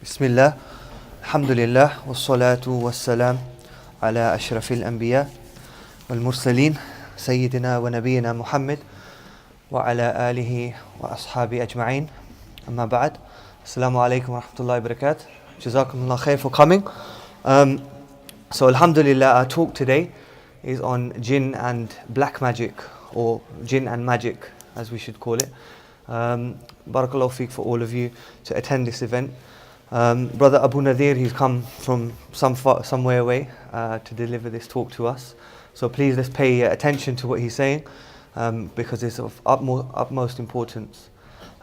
بسم الله الحمد لله والصلاة والسلام على أشرف الأنبياء والمرسلين سيدنا ونبينا محمد وعلى آله وأصحابه أجمعين أما بعد السلام عليكم ورحمة الله وبركاته جزاكم الله خير for coming. So alhamdulillah, our talk today is on jinn and black magic, or jinn and magic as we should call it. Barakallahu feek for all of you to attend this event. Brother Abu Nadir, he's come from somewhere away to deliver this talk to us. So please let's pay attention to what he's saying because it's of utmost importance.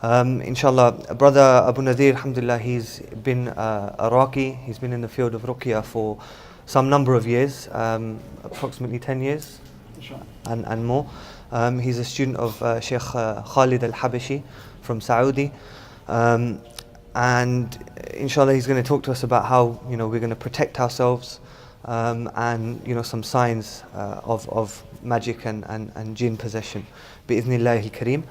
Inshallah, Brother Abu Nadir, alhamdulillah, he's been a Raqi, he's been in the field of Ruqya for some number of years, approximately 10 years and more. He's a student of Sheikh Khalid al-Habashi from Saudi. And inshallah he's going to talk to us about how we're going to protect ourselves and some signs of magic and jinn possession bi'idhnillahi al-kareem.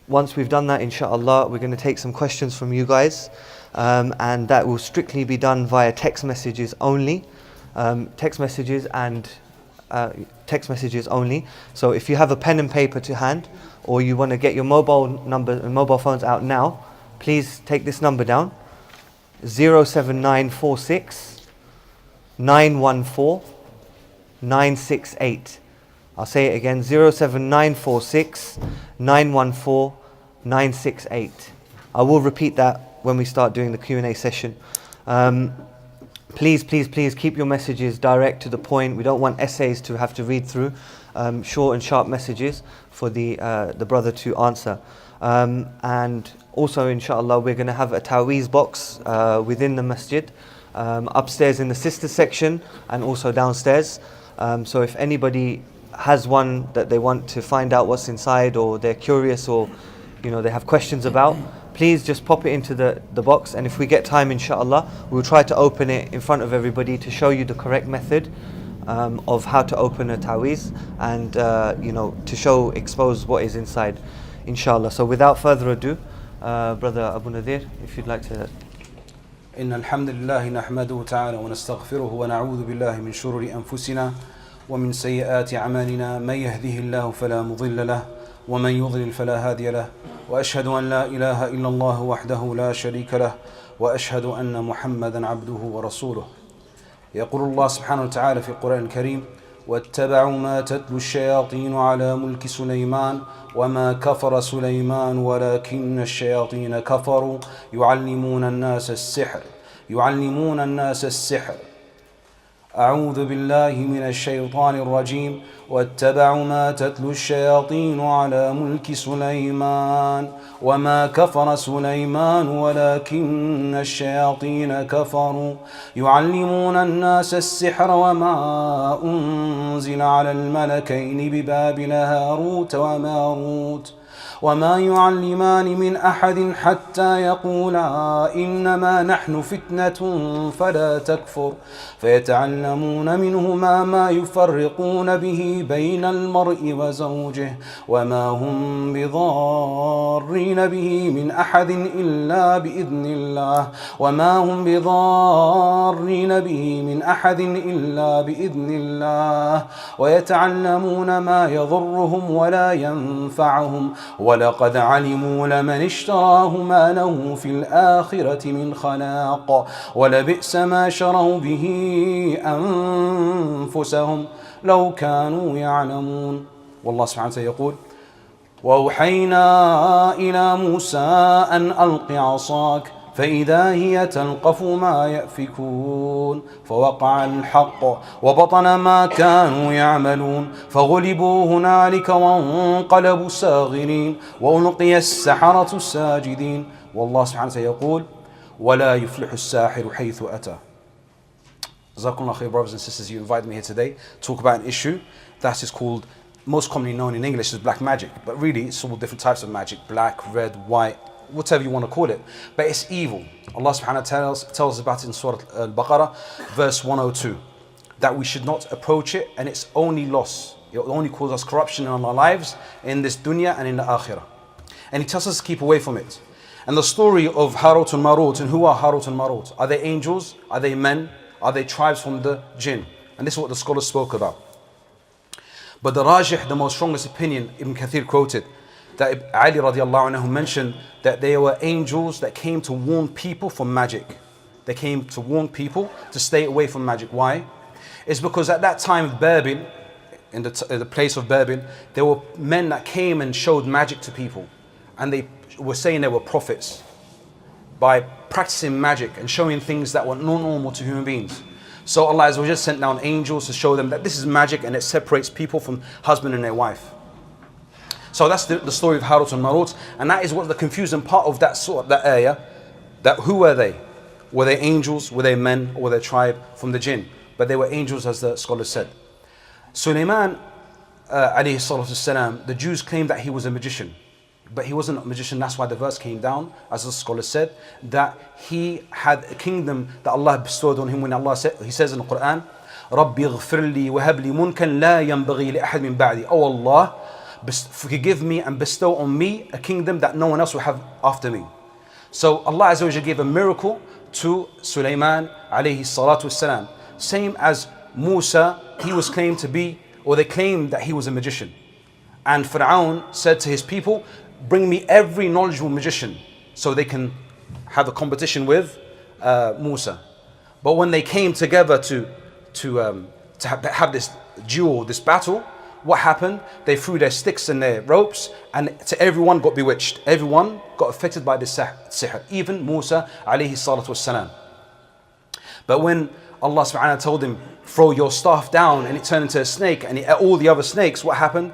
Once we've done that, inshallah, we're going to take some questions from you guys, and that will strictly be done via text messages only. Text messages only. So if you have a pen and paper to hand, or you want to get your mobile phones out now, please take this number down: 07946 914 968. I'll say it again: 07946 914 968. I will repeat that when we start doing the Q&A session. Please keep your messages direct to the point. We don't want essays to have to read through. Short and sharp messages for the brother to answer. And also, inshallah, we're going to have a Taweez box within the masjid, upstairs in the sister section and also downstairs. So if anybody has one that they want to find out what's inside, or they're curious, or they have questions about, please just pop it into the box, and if we get time, inshallah, we'll try to open it in front of everybody to show you the correct method of how to open a Taweez, and to expose what is inside, inshallah. So without further ado, Brother Abu Nadir, if you'd like to. إن الحمد لله نحمده تعالى ونستغفره ونعوذ بالله من شرور أنفسنا ومن سيئات أعمالنا من يهده الله فلا مضل له ومن يضلل فلا هادي له وأشهد أن لا إله إلا الله وحده لا شريك له وأشهد أن محمدا عبده ورسوله. يقول الله سبحانه وتعالى في القرآن الكريم: واتبعوا ما تتلو الشياطين على ملك سليمان وما كفر سليمان ولكن الشياطين كفروا يعلمون الناس السحر. أعوذ بالله من الشيطان الرجيم. واتبعوا ما تتلو الشياطين على ملك سليمان وما كفر سليمان ولكن الشياطين كفروا يعلمون الناس السحر وما أنزل على الملكين ببابل هاروت وماروت وما يعلمان من أحد حتى يقولا إنما نحن فتنة فلا تكفر فيتعلمون منهما ما يفرقون به بين المرء وزوجه وما هم بضارين به من أحد إلا بإذن الله ويتعلمون ما يضرهم ولا ينفعهم ولقد علموا لمن اشتراه ما له في الآخرة من خلاق ولبئس ما شروا به أنفسهم لو كانوا يعلمون. والله سبحانه وتعالى يقول: وأوحينا إلى موسى أن ألق عصاك فإذا هي تلقف ما يأفكون فوقع الحق وبطن ما كانوا يعملون فغلبوا هنالك وانقلبوا ساغرين وألقي السحرة ساجدين. والله سبحانه وتعالى يقول: ولا يفلح الساحر حيث أتى. Jazakumullah khair, brothers and sisters, you invited me here today to talk about an issue that is called, most commonly known in English as black magic, but really it's all different types of magic: black, red, white, whatever you want to call it, but it's evil. Allah subhanahu wa ta'ala tells us about it in Surah Al-Baqarah, verse 102, that we should not approach it, and it's only loss. It will only cause us corruption in our lives, in this dunya and in the akhirah. And He tells us to keep away from it. And the story of Harut and Marut, and who are Harut and Marut? Are they angels? Are they men? Are they tribes from the jinn? And this is what the scholars spoke about. But the Rajih, the most strongest opinion, Ibn Kathir quoted, that Ali radiallahu anhu mentioned that they were angels that came to warn people from magic. They came to warn people to stay away from magic. Why? It's because at that time of Babil, in the place of Babil, there were men that came and showed magic to people. And they were saying they were prophets by practicing magic and showing things that were not normal to human beings. So Allah Azza wa Jalla sent down angels to show them that this is magic and it separates people from husband and their wife. So that's the story of Harut and Marut, and that is what the confusing part of that surah, that ayah, that who were they? Were they angels? Were they men? Or were they tribe from the jinn? But they were angels, as the scholars said. Sulaiman, alayhi salatu salam, the Jews claimed that he was a magician. But he wasn't a magician, that's why the verse came down, as the scholar said, that he had a kingdom that Allah bestowed on him when Allah said, he says in the Quran, رَبِّ اغْفِرْ لِي وَهَبْ لِي مُلْكًا لَا يَنْبَغِي لِأَحَدٍ مِنْ بَعْدِي. Oh Allah, forgive me and bestow on me a kingdom that no one else will have after me. So Allah Azza wa Jalla gave a miracle to Sulaiman alayhi salatu wasalam. Same as Musa, he was claimed to be, or they claimed that he was a magician. And Fir'aun said to his people, bring me every knowledgeable magician so they can have a competition with Musa. But when they came together to have this duel, this battle, what happened? They threw their sticks and their ropes, and to everyone got bewitched. Everyone got affected by this sihr, even Musa alayhi salatu wassalam. But when Allah subhanahu wa ta'ala told him, throw your staff down, and it turned into a snake, and it ate all the other snakes, what happened?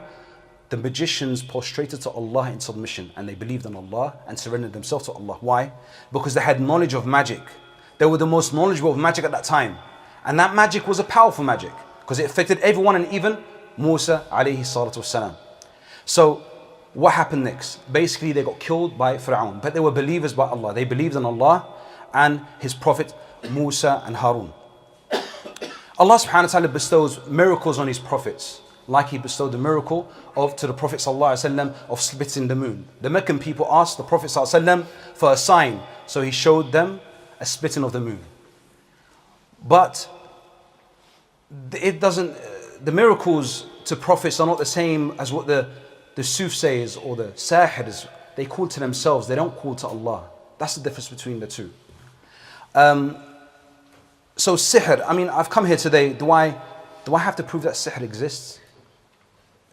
The magicians prostrated to Allah in submission, and they believed in Allah and surrendered themselves to Allah. Why? Because they had knowledge of magic. They were the most knowledgeable of magic at that time. And that magic was a powerful magic, because it affected everyone, and even Musa alayhi salatu wasalam. So what happened next? Basically they got killed by Fir'aun, but they were believers by Allah. They believed in Allah and His Prophet Musa and Harun. Allah subhanahu wa ta'ala bestows miracles on His prophets, like He bestowed the miracle to the Prophet sallallahu alaihi wasallam of splitting the moon. The Meccan people asked the Prophet sallallahu alaihi wasallam for a sign, so he showed them a splitting of the moon. But it doesn't, the miracles to prophets are not the same as what the soothsayers or the sahirs, they call to themselves, they don't call to Allah. That's the difference between the two. So sihr, I mean, I've come here today, do I have to prove that sihr exists?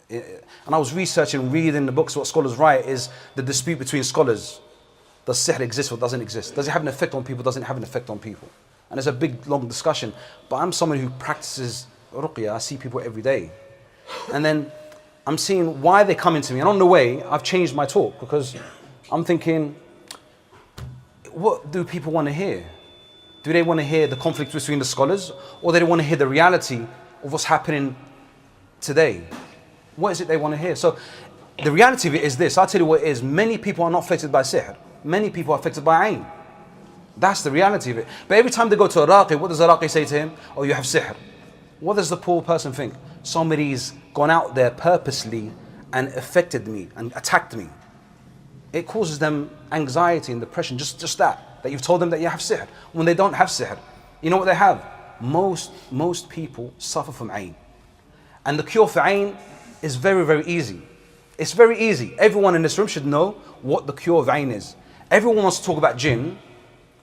And I was researching, reading the books, what scholars write is the dispute between scholars. Does sihr exist or doesn't exist? Does it have an effect on people, doesn't it have an effect on people? And it's a big, long discussion. But I'm someone who practices ruqya, I see people every day. And then I'm seeing why they're coming to me. And on the way, I've changed my talk, because I'm thinking, what do people want to hear? Do they want to hear the conflict between the scholars, or do they want to hear the reality of what's happening today? What is it they want to hear? So the reality of it is this. I'll tell you what it is. Many people are not affected by sihr. Many people are affected by ayn. That's the reality of it. But every time they go to a raqi, what does a raqi say to him? Oh, you have sihr. What does the poor person think? Somebody's gone out there purposely and affected me and attacked me. It causes them anxiety and depression, just that you've told them that you have sihr. When they don't have sihr, you know what they have? Most people suffer from ayn. And the cure for ayn is very, very easy. It's very easy. Everyone in this room should know what the cure of ayn is. Everyone wants to talk about jinn.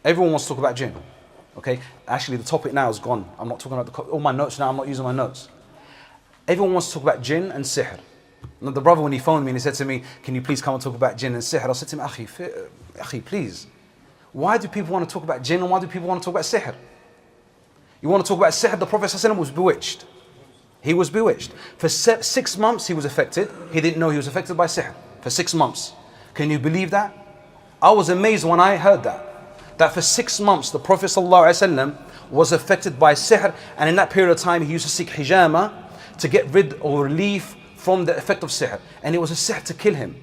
Everyone wants to talk about jinn. Okay? Actually, the topic now is gone. I'm not talking about all my notes now. I'm not using my notes. Everyone wants to talk about jinn and sihr. Now, the brother, when he phoned me and he said to me, can you please come and talk about jinn and sihr? I said to him, Akhi, please. Why do people want to talk about jinn and why do people want to talk about sihr? You want to talk about sihr? The Prophet ﷺ was bewitched. He was bewitched. For 6 months he was affected. He didn't know he was affected by sihr. For 6 months. Can you believe that? I was amazed when I heard that. That for 6 months the Prophet ﷺ was affected by sihr, and in that period of time he used to seek hijama to get rid or relief from the effect of sihr. And it was a sihr to kill him.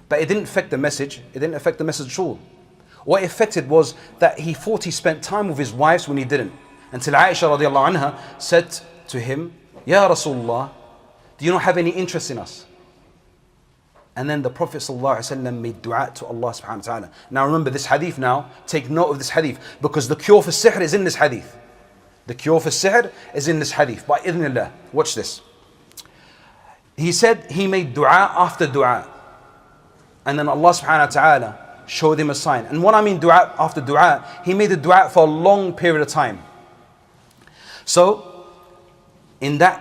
But it didn't affect the message. It didn't affect the message at all. What it affected was that he thought he spent time with his wives when he didn't. Until Aisha radiallahu anha said to him, Ya Rasulullah, do you not have any interest in us? And then the Prophet ﷺ made dua to Allah subhanahu wa ta'ala. Now remember this hadith now, take note of this hadith, because the cure for sihr is in this hadith. The cure for sihr is in this hadith. By idhnillah, watch this. He said he made dua after dua. And then Allah subhanahu wa ta'ala showed him a sign. And what I mean dua after dua, he made the dua for a long period of time. So, in that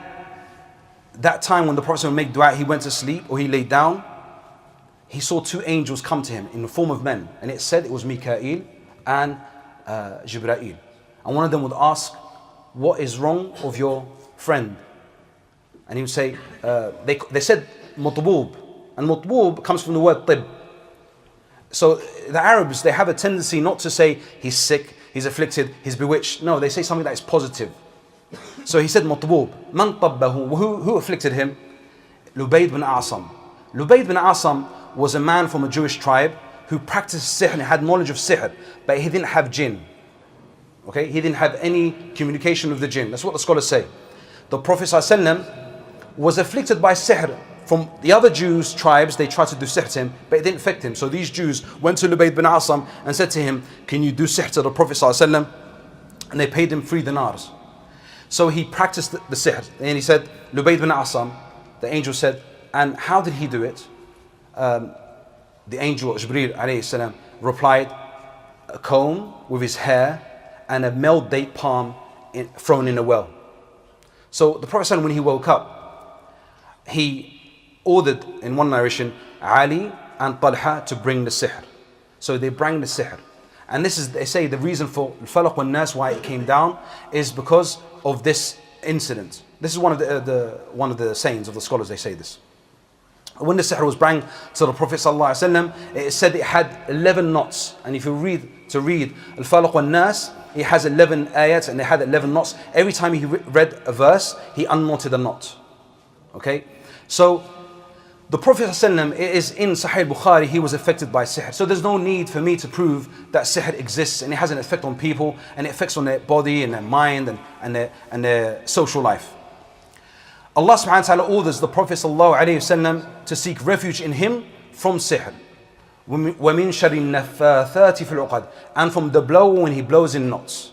time when the Prophet would make dua, he went to sleep or he laid down, he saw two angels come to him in the form of men. And it said it was Mikael and Jibreel. And one of them would ask, what is wrong with your friend? And he would say, they said matboob. And matboob comes from the word tib. So the Arabs, they have a tendency not to say he's sick, he's afflicted, he's bewitched. No, they say something that is positive. So he said matboob. Man tabbahu. Who afflicted him? Lubayd bin Asam. Lubayd bin Asam was a man from a Jewish tribe who practiced sihr and had knowledge of sihr, but he didn't have jinn. Okay, he didn't have any communication with the jinn. That's what the scholars say. The Prophet ﷺ was afflicted by sihr from the other Jews tribes. They tried to do sihr to him, but it didn't affect him. So these Jews went to Lubayd bin Asam and said to him, can you do sihr to the Prophet ﷺ? And they paid him 3 dinars. So he practiced the sihr. And he said, Lubayd bin Asam, the angel said, and how did he do it? The angel Jibreel alayhi salam replied, a comb with his hair and a male date palm thrown in a well. So the Prophet when he woke up, he ordered in one narration Ali and Talha to bring the sihr. So they bring the sihr. And this is, they say, the reason for Falaq wal Nas, why it came down, is because of this incident. This is one of the sayings of the scholars. They say this. When the sihr was brought to the Prophet ﷺ, it said it had 11 knots. And if you read Al-Falaq wal Nas, it has 11 ayats and it had 11 knots. Every time he read a verse, he unknotted a knot. Okay? So, the Prophet ﷺ, it is in Sahih Bukhari, he was affected by sihr. So there's no need for me to prove that sihr exists and it has an effect on people and it affects on their body and their mind and their social life. Allah subhanahu wa ta'ala orders the Prophet ﷺ to seek refuge in him from sihr. وَمِن شَرِّ النَّفَّاثَاتِ فِي الْعُقَدِ, and from the blower when he blows in knots.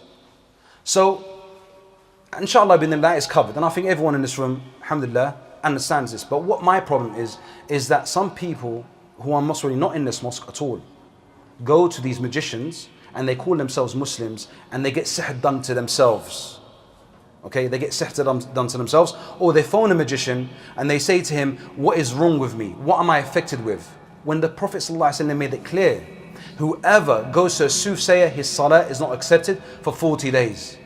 So, inshallah, that is covered. And I think everyone in this room, alhamdulillah, understands this. But what my problem is that some people who are most really not in this mosque at all go to these magicians and they call themselves Muslims and they get sihr done to themselves. Okay, they get sihr done to themselves, or they phone a magician and they say to him, what is wrong with me? What am I affected with? When the Prophet ﷺ made it clear, whoever goes to a soothsayer, his salah is not accepted for 40 days.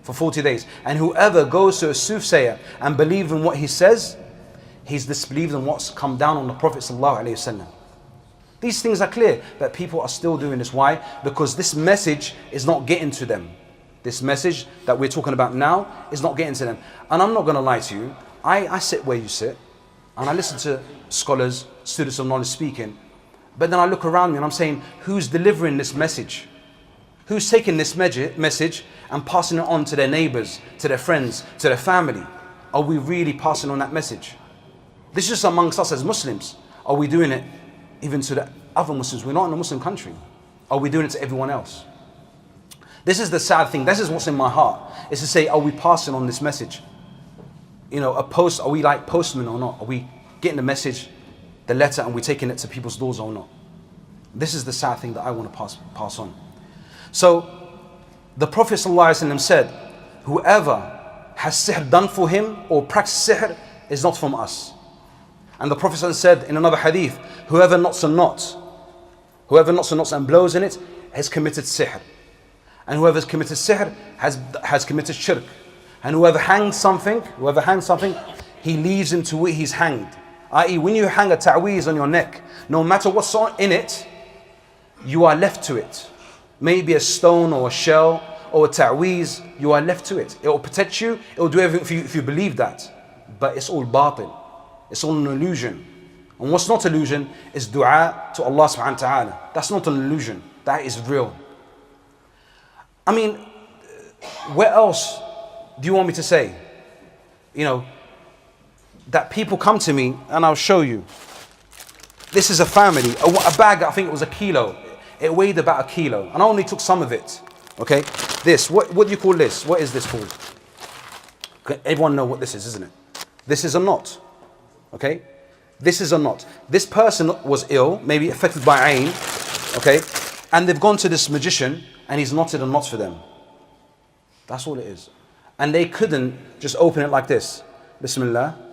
For 40 days. And whoever goes to a soothsayer and believes in what he says, he's disbelieved in what's come down on the Prophet ﷺ. These things are clear, but people are still doing this. Why? Because this message is not getting to them. This message that we're talking about now is not getting to them. And I'm not going to lie to you. I sit where you sit and I listen to scholars, students of knowledge speaking. But then I look around me and I'm saying, who's delivering this message? Who's taking this message and passing it on to their neighbors, to their friends, to their family? Are we really passing on that message? This is just amongst us as Muslims. Are we doing it even to the other Muslims? We're not in a Muslim country. Are we doing it to everyone else? This is the sad thing. This is what's in my heart. Is to say, are we passing on this message? You know, are we like postmen or not? Are we getting the message, the letter, and we're taking it to people's doors or not? This is the sad thing that I want to pass on. So, the Prophet ﷺ said, whoever has sihr done for him or practiced sihr is not from us. And the Prophet ﷺ said in another hadith, whoever knots a knot and blows in it has committed sihr. And whoever has committed sihr has committed shirk. And whoever hangs something, he leaves into where he's hanged. I.e., when you hang a Taweez on your neck, no matter what's in it, you are left to it. Maybe a stone or a shell or a Taweez, you are left to it. It will protect you, it will do everything for you if you believe that. But it's all batil. It's all an illusion. And what's not illusion is dua to Allah subhanahu wa ta'ala. That's not an illusion. That is real. I mean, where else do you want me to say? You know, that people come to me, and I'll show you. This is a family, a bag, I think it was a kilo. It weighed about a kilo, and I only took some of it. Okay, this, what do you call this? What is this called? Okay, everyone know what this is, isn't it? This is a knot. Okay, this is a knot. This person was ill, maybe affected by ain. Okay, and they've gone to this magician, and he's knotted a knot for them. That's all it is. And they couldn't just open it like this. Bismillah.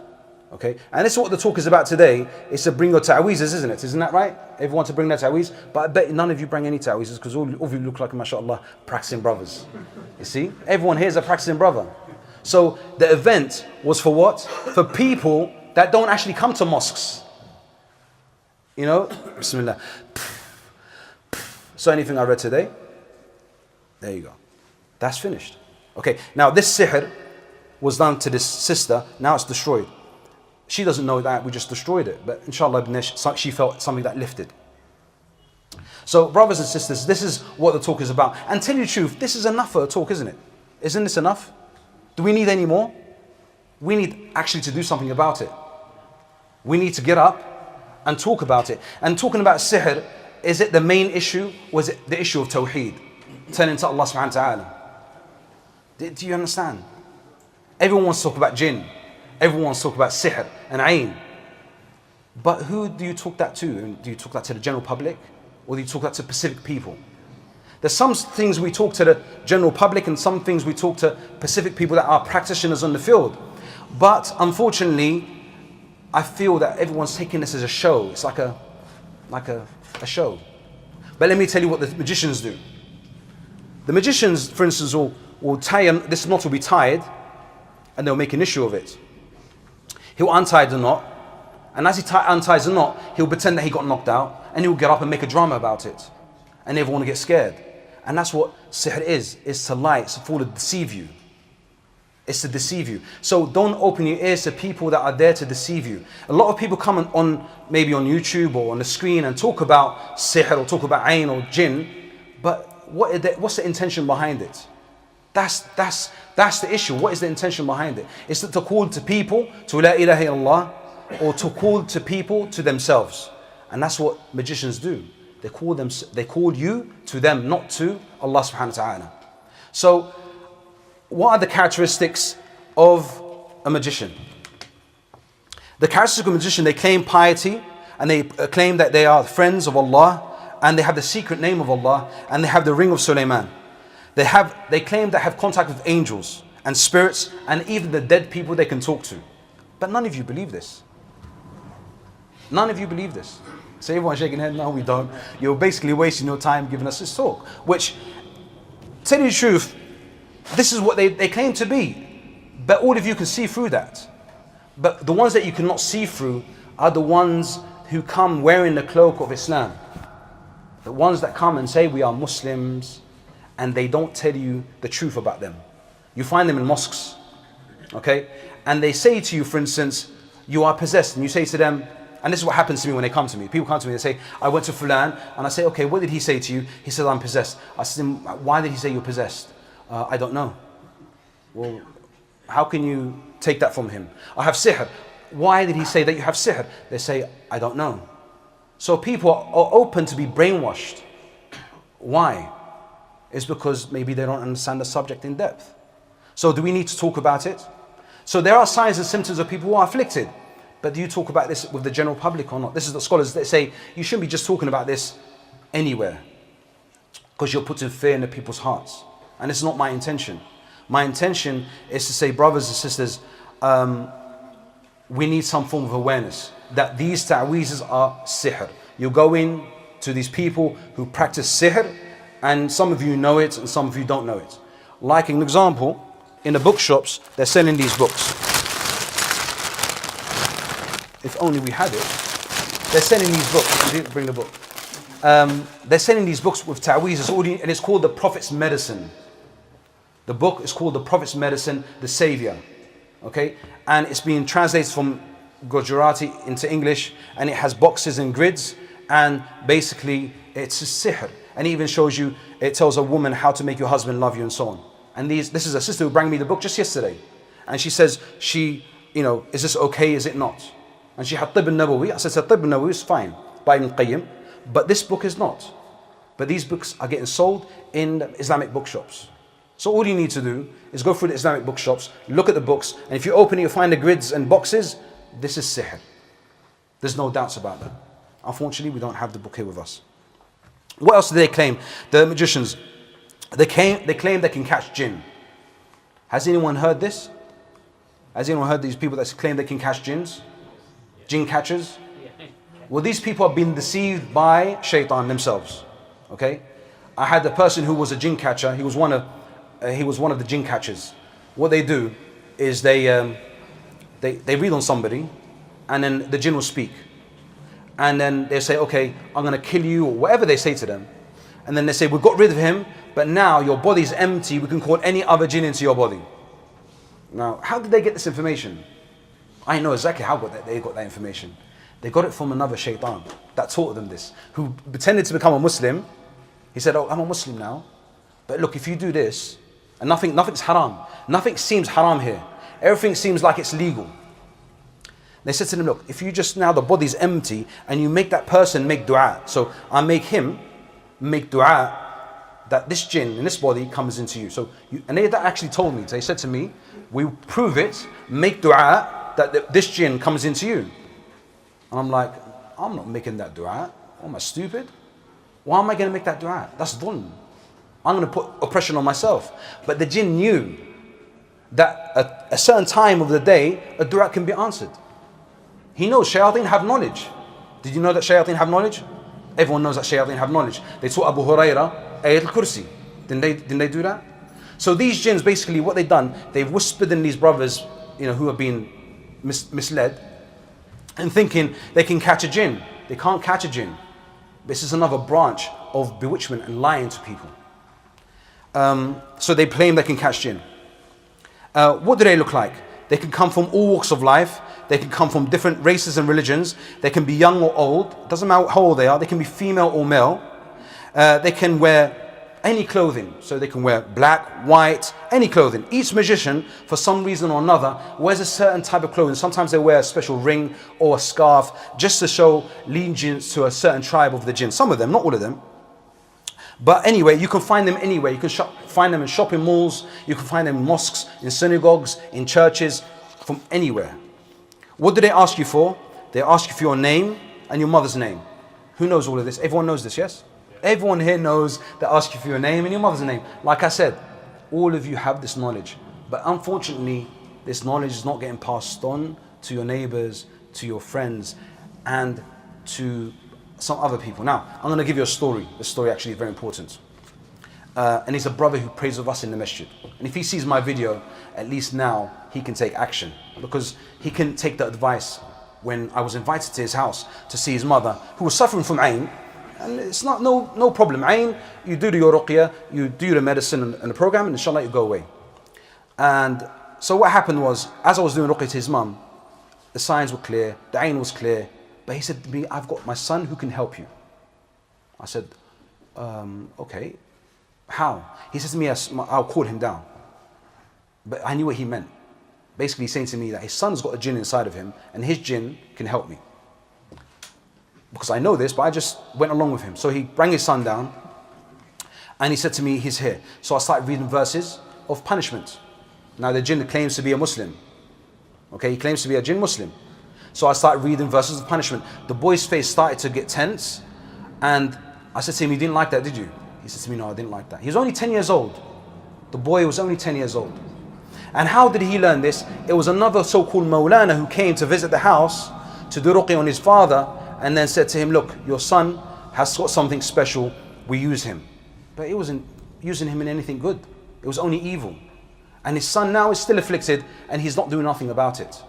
Okay, and this is what the talk is about today. It's to bring your ta'weezes, isn't it? Isn't that right? Everyone to bring their ta'weez. But I bet none of you bring any ta'weezes because all of you look like, mashallah, practicing brothers. You see? Everyone here is a practicing brother. So the event was for what? For people that don't actually come to mosques. You know? Bismillah. So anything I read today? There you go. That's finished. Okay, now this sihr was done to this sister. Now it's destroyed. She doesn't know that we just destroyed it, but inshallah she felt something that lifted. So brothers and sisters, this is what the talk is about. And tell you the truth, this is enough for a talk, isn't it? Isn't this enough? Do we need any more? We need actually to do something about it. We need to get up and talk about it. And talking about sihr, is it the main issue, or is it the issue of tawheed? Turning to Allah subhanahu wa ta'ala. Do you understand? Everyone wants to talk about jinn. Everyone wants to talk about sihr and ayn. But who do you talk that to? Do you talk that to the general public? Or do you talk that to specific people? There's some things we talk to the general public and some things we talk to specific people that are practitioners on the field. But unfortunately, I feel that everyone's taking this as a show. It's like a show. But let me tell you what the magicians do. The magicians, for instance, will tie, this knot will be tied and they'll make an issue of it. He'll untie the knot, and as he unties the knot, he'll pretend that he got knocked out, and he'll get up and make a drama about it. And everyone will get scared. And that's what sihr is to lie, it's to deceive you. It's to deceive you. So don't open your ears to people that are there to deceive you. A lot of people come on maybe on YouTube or on the screen and talk about sihr or talk about ayn or jinn, but what's the intention behind it? That's the issue. What is the intention behind it? It's to call to people to la ilaha illallah, or to call to people to themselves. And that's what magicians do. They call you to them, not to Allah subhanahu wa ta'ala. So what are the characteristics of a magician? The characteristics of a magician, they claim piety, and they claim that they are friends of Allah, and they have the secret name of Allah, and they have the ring of Sulaiman. They claim they have contact with angels and spirits and even the dead people they can talk to. But none of you believe this. None of you believe this. So everyone's shaking their head, no we don't. You're basically wasting your time giving us this talk. Which, tell you the truth, this is what they claim to be. But all of you can see through that. But the ones that you cannot see through are the ones who come wearing the cloak of Islam. The ones that come and say we are Muslims, and they don't tell you the truth about them. You find them in mosques, okay? And they say to you, for instance, you are possessed, and you say to them, and this is what happens to me when they come to me. People come to me and say, I went to Fulan, and I say, okay, what did he say to you? He said, I'm possessed. I said, why did he say you're possessed? I don't know. Well, how can you take that from him? I have sihr. Why did he say that you have sihr? They say, I don't know. So people are open to be brainwashed. Why? It's because maybe they don't understand the subject in depth. So do we need to talk about it? So there are signs and symptoms of people who are afflicted. But do you talk about this with the general public or not? This is the scholars that say you shouldn't be just talking about this anywhere, because you're putting fear into people's hearts. And it's not my intention. My intention is to say, brothers and sisters, we need some form of awareness that these ta'weezes are sihr. You go in to these people who practice sihr, and some of you know it and some of you don't know it. Like an example, in the bookshops, they're selling these books. If only we had it. They're selling these books. We didn't bring the book. They're selling these books with ta'weez, and it's called The Prophet's Medicine. The book is called The Prophet's Medicine, The Savior. Okay? And it's being translated from Gujarati into English, and it has boxes and grids, and basically it's a sihr. And it even shows you, it tells a woman how to make your husband love you and so on. And this is a sister who brought me the book just yesterday. And she says, is this okay, is it not? And she had Tib al-Nabawi. I said, Tib al-Nabawi is fine. by Ibn Qayyim, but this book is not. But these books are getting sold in Islamic bookshops. So all you need to do is go through the Islamic bookshops, look at the books, and if you open it, you find the grids and boxes. This is sihr. There's no doubts about that. Unfortunately, we don't have the book here with us. What else do they claim? The magicians, they claim they can catch jinn. Has anyone heard this? Has anyone heard these people that claim they can catch jinns? Jinn catchers? Well, these people have been deceived by shaitan themselves. Okay? I had a person who was a jinn catcher. He was one of the jinn catchers. What they do is they read on somebody, and then the jinn will speak. And then they say, okay, I'm going to kill you, or whatever they say to them. And then they say, we've got rid of him, but now your body's empty. We can call any other jinn into your body. Now, how did they get this information? I know exactly how they got that information. They got it from another shaitan that taught them this, who pretended to become a Muslim. He said, oh, I'm a Muslim now. But look, if you do this, and nothing's haram. Nothing seems haram here. Everything seems like it's legal. They said to them, look, if you just now the body's empty and you make that person make dua. So I make him make dua that this jinn in this body comes into you. And they actually told me, they said to me, we prove it, make dua that this jinn comes into you. And I'm like, I'm not making that dua. Am I stupid? Why am I going to make that dua? That's dhulm. I'm going to put oppression on myself. But the jinn knew that at a certain time of the day, a dua can be answered. He knows shayateen have knowledge. Did you know that shayateen have knowledge? Everyone knows that shayateen have knowledge. They taught Abu Hurairah Ayat al-Kursi. Didn't they do that? So these jinns, basically what they've done, they've whispered in these brothers, who have been misled, and thinking they can catch a jinn. They can't catch a jinn. This is another branch of bewitchment and lying to people. So they claim they can catch jinn. What do they look like? They can come from all walks of life. They can come from different races and religions. They can be young or old. Doesn't matter how old they are. They can be female or male. They can wear any clothing. So they can wear black, white, any clothing. Each magician, for some reason or another, wears a certain type of clothing. Sometimes they wear a special ring or a scarf just to show allegiance to a certain tribe of the jinn. Some of them, not all of them. But anyway, you can find them anywhere. You can find them in shopping malls. You can find them in mosques, in synagogues, in churches, from anywhere. What do they ask you for? They ask you for your name and your mother's name. Who knows all of this? Everyone knows this, yes? Everyone here knows they ask you for your name and your mother's name. Like I said, all of you have this knowledge. But unfortunately, this knowledge is not getting passed on to your neighbors, to your friends, and to some other people. Now, I'm going to give you a story. This story actually is very important. And he's a brother who prays with us in the masjid. And if he sees my video, at least now he can take action, because he can take the advice. When I was invited to his house to see his mother, who was suffering from ayn, and it's not no problem. Ayn, you do your ruqyah, you do the medicine and the program, and inshallah you go away. And so what happened was, as I was doing ruqyah to his mum, the signs were clear, the ayn was clear, but he said to me, I've got my son who can help you. I said, okay, how? He says to me, yes, I'll call him down. But I knew what he meant. Basically saying to me that his son's got a jinn inside of him, and his jinn can help me. Because I know this, but I just went along with him. So he rang his son down, and he said to me, he's here. So I started reading verses of punishment. Now the jinn claims to be a Muslim. Okay, he claims to be a jinn Muslim. So I started reading verses of punishment. The boy's face started to get tense, and I said to him, you didn't like that, did you? He said to me, no, I didn't like that. He was only 10 years old. The boy was only 10 years old. And how did he learn this? It was another so-called Maulana who came to visit the house to do ruqyah on his father, and then said to him, look, your son has got something special, we use him. But it wasn't using him in anything good. It was only evil. And his son now is still afflicted, and he's not doing nothing about it.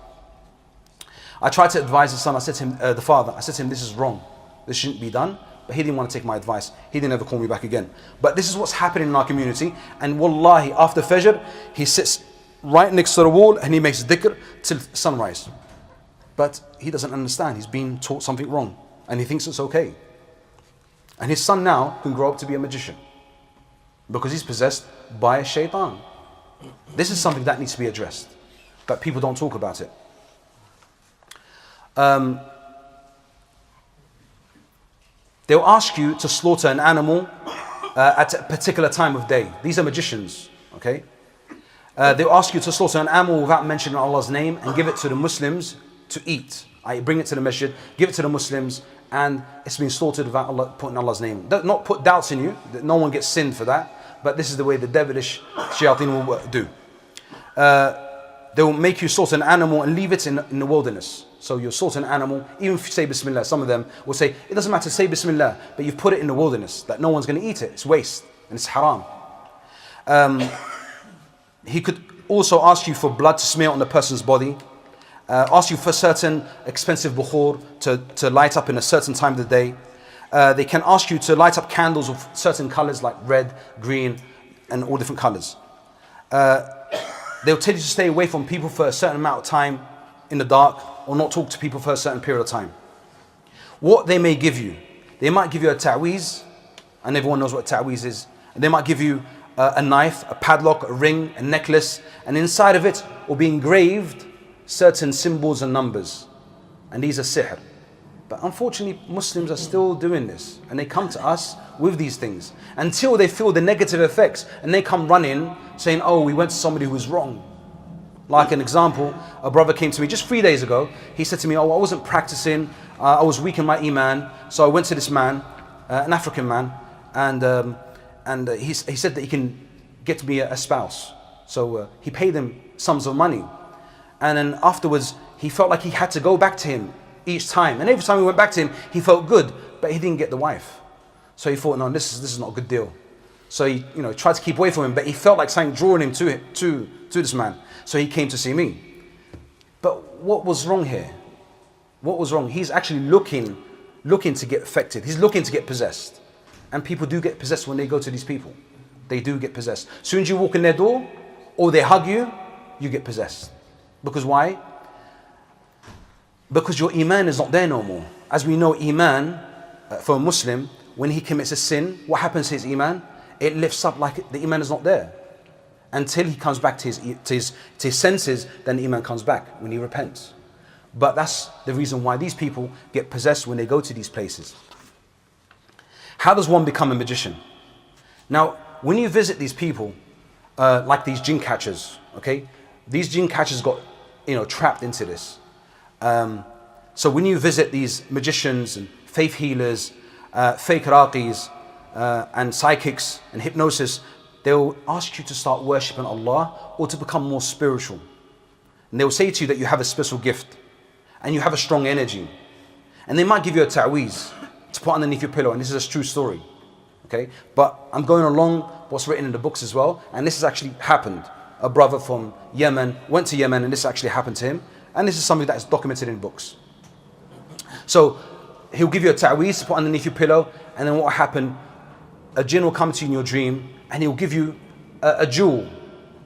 I tried to advise his son. I said to him, the father, I said to him, this is wrong. This shouldn't be done. But he didn't want to take my advice. He didn't ever call me back again. But this is what's happening in our community. And wallahi, after Fajr, he sits right next to the wall and he makes dhikr till sunrise. But he doesn't understand. He's been taught something wrong. And he thinks it's okay. And his son now can grow up to be a magician, because he's possessed by a shaitan. This is something that needs to be addressed. But people don't talk about it. they'll ask you to slaughter an animal at a particular time of day. These are magicians, okay? They'll ask you to slaughter an animal without mentioning Allah's name and give it to the Muslims to eat. I bring it to the masjid, give it to the Muslims, and it's been slaughtered without Allah, putting Allah's name. Not put doubts in you, that no one gets sinned for that, but this is the way the devilish shayateen will do. They will make you slaughter an animal and leave it in the wilderness. So you slaughter an animal, even if you say Bismillah, some of them will say, it doesn't matter, say Bismillah, but you've put it in the wilderness, that no one's going to eat it, it's waste, and it's haram. He could also ask you for blood to smear on the person's body, ask you for certain expensive bukhur to light up in a certain time of the day. They can ask you to light up candles of certain colors like red, green, and all different colors. They'll tell you to stay away from people for a certain amount of time in the dark, or not talk to people for a certain period of time. What they may give you, they might give you a Taweez, and everyone knows what a Taweez is. And they might give you a knife, a padlock, a ring, a necklace, and inside of it will be engraved certain symbols and numbers. And these are sihr. But unfortunately, Muslims are still doing this, and they come to us with these things until they feel the negative effects, and they come running saying, oh, we went to somebody who was wrong. Like an example, a brother came to me just 3 days ago. He said to me, oh, I wasn't practicing, I was weak in my iman, so I went to this man, an African man, and he said that he can get me a spouse. So he paid him sums of money, and then afterwards he felt like he had to go back to him each time, and every time he went back to him he felt good, but he didn't get the wife. So he thought, no, this is not a good deal. So he tried to keep away from him, but he felt like something drawing him to this man. So he came to see me. But what was wrong here? What was wrong? He's actually looking to get affected. He's looking to get possessed. And people do get possessed when they go to these people. They do get possessed. As soon as you walk in their door or they hug you, you get possessed. Because why? Because your iman is not there no more. As we know, iman, for a Muslim, when he commits a sin, what happens to his iman? It lifts up like the iman is not there. Until he comes back to his senses, then the iman comes back when he repents. But that's the reason why these people get possessed when they go to these places. How does one become a magician? Now, when you visit these people, like these jinn catchers, okay? These jinn catchers got, trapped into this. So when you visit these magicians and faith healers, fake raqis, and psychics and hypnosis, they'll ask you to start worshipping Allah or to become more spiritual. And they'll say to you that you have a special gift and you have a strong energy. And they might give you a ta'weez to put underneath your pillow, and this is a true story. Okay? But I'm going along what's written in the books as well, and this has actually happened. A brother from Yemen went to Yemen, and this actually happened to him, and this is something that is documented in books. So he'll give you a ta'weez to put underneath your pillow, and then what will happen? A jinn will come to you in your dream, and he'll give you a jewel,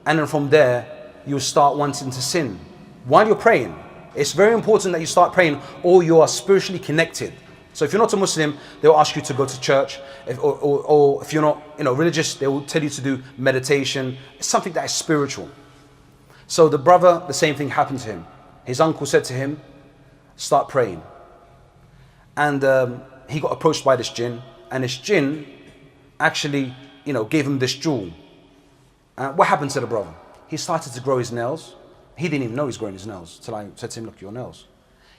and then from there you'll start wanting to sin while you're praying. It's very important that you start praying, or you are spiritually connected. So if you're not a Muslim, they'll ask you to go to church, or if you're not religious, they will tell you to do meditation. It's something that is spiritual. So the brother, the same thing happened to him. His uncle said to him, start praying. And he got approached by this jinn, and this jinn actually gave him this jewel. What happened to the brother? He started to grow his nails. He didn't even know he's growing his nails till I said to him, look, your nails.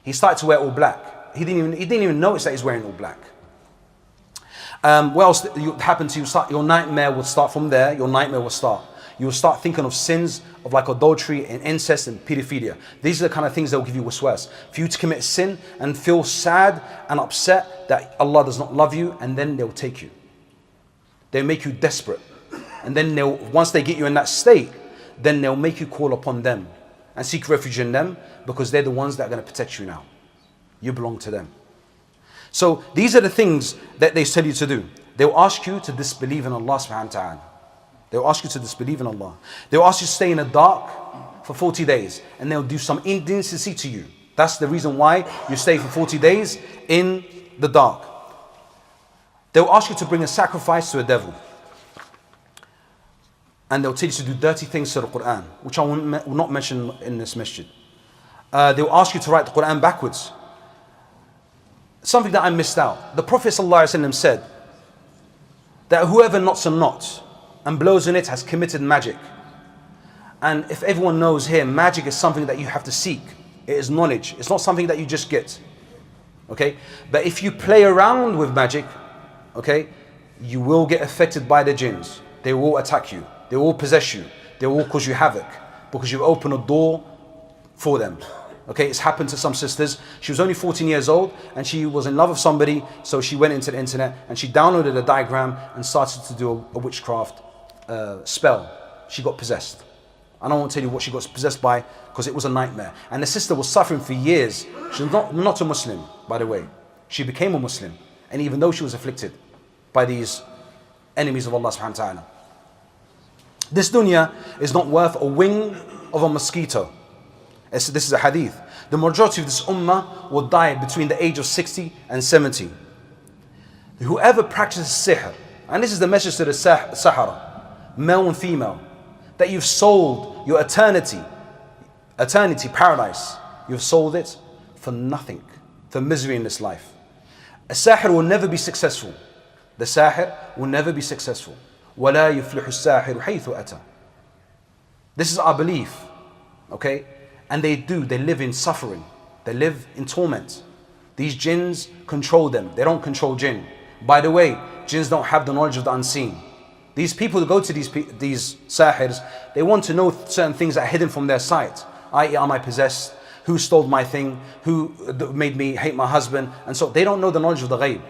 He started to wear all black. He didn't even notice that he's wearing all black. What else happened to you? Your nightmare will start from there. Your nightmare will start. You will start thinking of sins of like adultery and incest and pedophilia. These are the kind of things that will give you waswas. For you to commit sin and feel sad and upset that Allah does not love you, and then they'll take you. They'll make you desperate. And then once they get you in that state, then they'll make you call upon them and seek refuge in them, because they're the ones that are going to protect you now. You belong to them. So these are the things that they tell you to do. They'll ask you to disbelieve in Allah subhanahu wa ta'ala. They'll ask you to disbelieve in Allah. They'll ask you to stay in the dark for 40 days, and they'll do some indecency to you. That's the reason why you stay for 40 days in the dark. They'll ask you to bring a sacrifice to a devil. And they'll tell you to do dirty things to the Quran, which I will not mention in this masjid. They'll ask you to write the Quran backwards. something that I missed out. The Prophet ﷺ said that whoever knots a knot and blows on it has committed magic. And if everyone knows here, magic is something that you have to seek. It is knowledge. It's not something that you just get. Okay? But if you play around with magic, okay, you will get affected by the jinns. They will attack you. They will possess you. They will cause you havoc because you've opened a door for them. Okay, it's happened to some sisters. She was only 14 years old and she was in love with somebody, so she went into the internet and she downloaded a diagram and started to do a witchcraft spell. She got possessed. I don't want to tell you what she got possessed by because it was a nightmare. And the sister was suffering for years. She was not a Muslim, by the way. She became a Muslim. And even though she was afflicted by these enemies of Allah subhanahu wa ta'ala. This dunya is not worth a wing of a mosquito. This is a hadith. The majority of this ummah will die between the age of 60 and 70. Whoever practices sihr, and this is the message to the Sahara, male and female, that you've sold your eternity, paradise, you've sold it for nothing, for misery in this life. A sahir will never be successful. The sahir will never be successful. وَلَا يُفْلِحُ السَّاحِرُ حَيْثُ أَتَى. This is our belief, okay? And they live in suffering. They live in torment. These jinns control them. They don't control jinn. By the way, jinns don't have the knowledge of the unseen. These people that go to these sahirs, they want to know certain things that are hidden from their sight. I.e., am I possessed? Who stole my thing? Who made me hate my husband? And so they don't know the knowledge of the ghaib.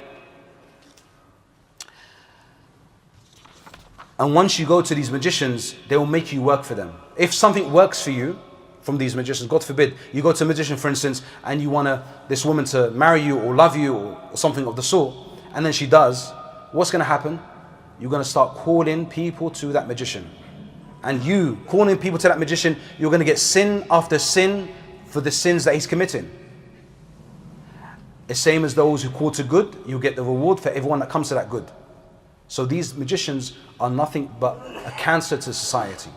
And once you go to these magicians, they will make you work for them. If something works for you from these magicians, God forbid, you go to a magician, for instance, and you want this woman to marry you or love you or something of the sort, and then she does, what's going to happen? You're going to start calling people to that magician. And you calling people to that magician, you're going to get sin after sin for the sins that he's committing. It's same as those who call to good, you get the reward for everyone that comes to that good. So these magicians are nothing but a cancer to society.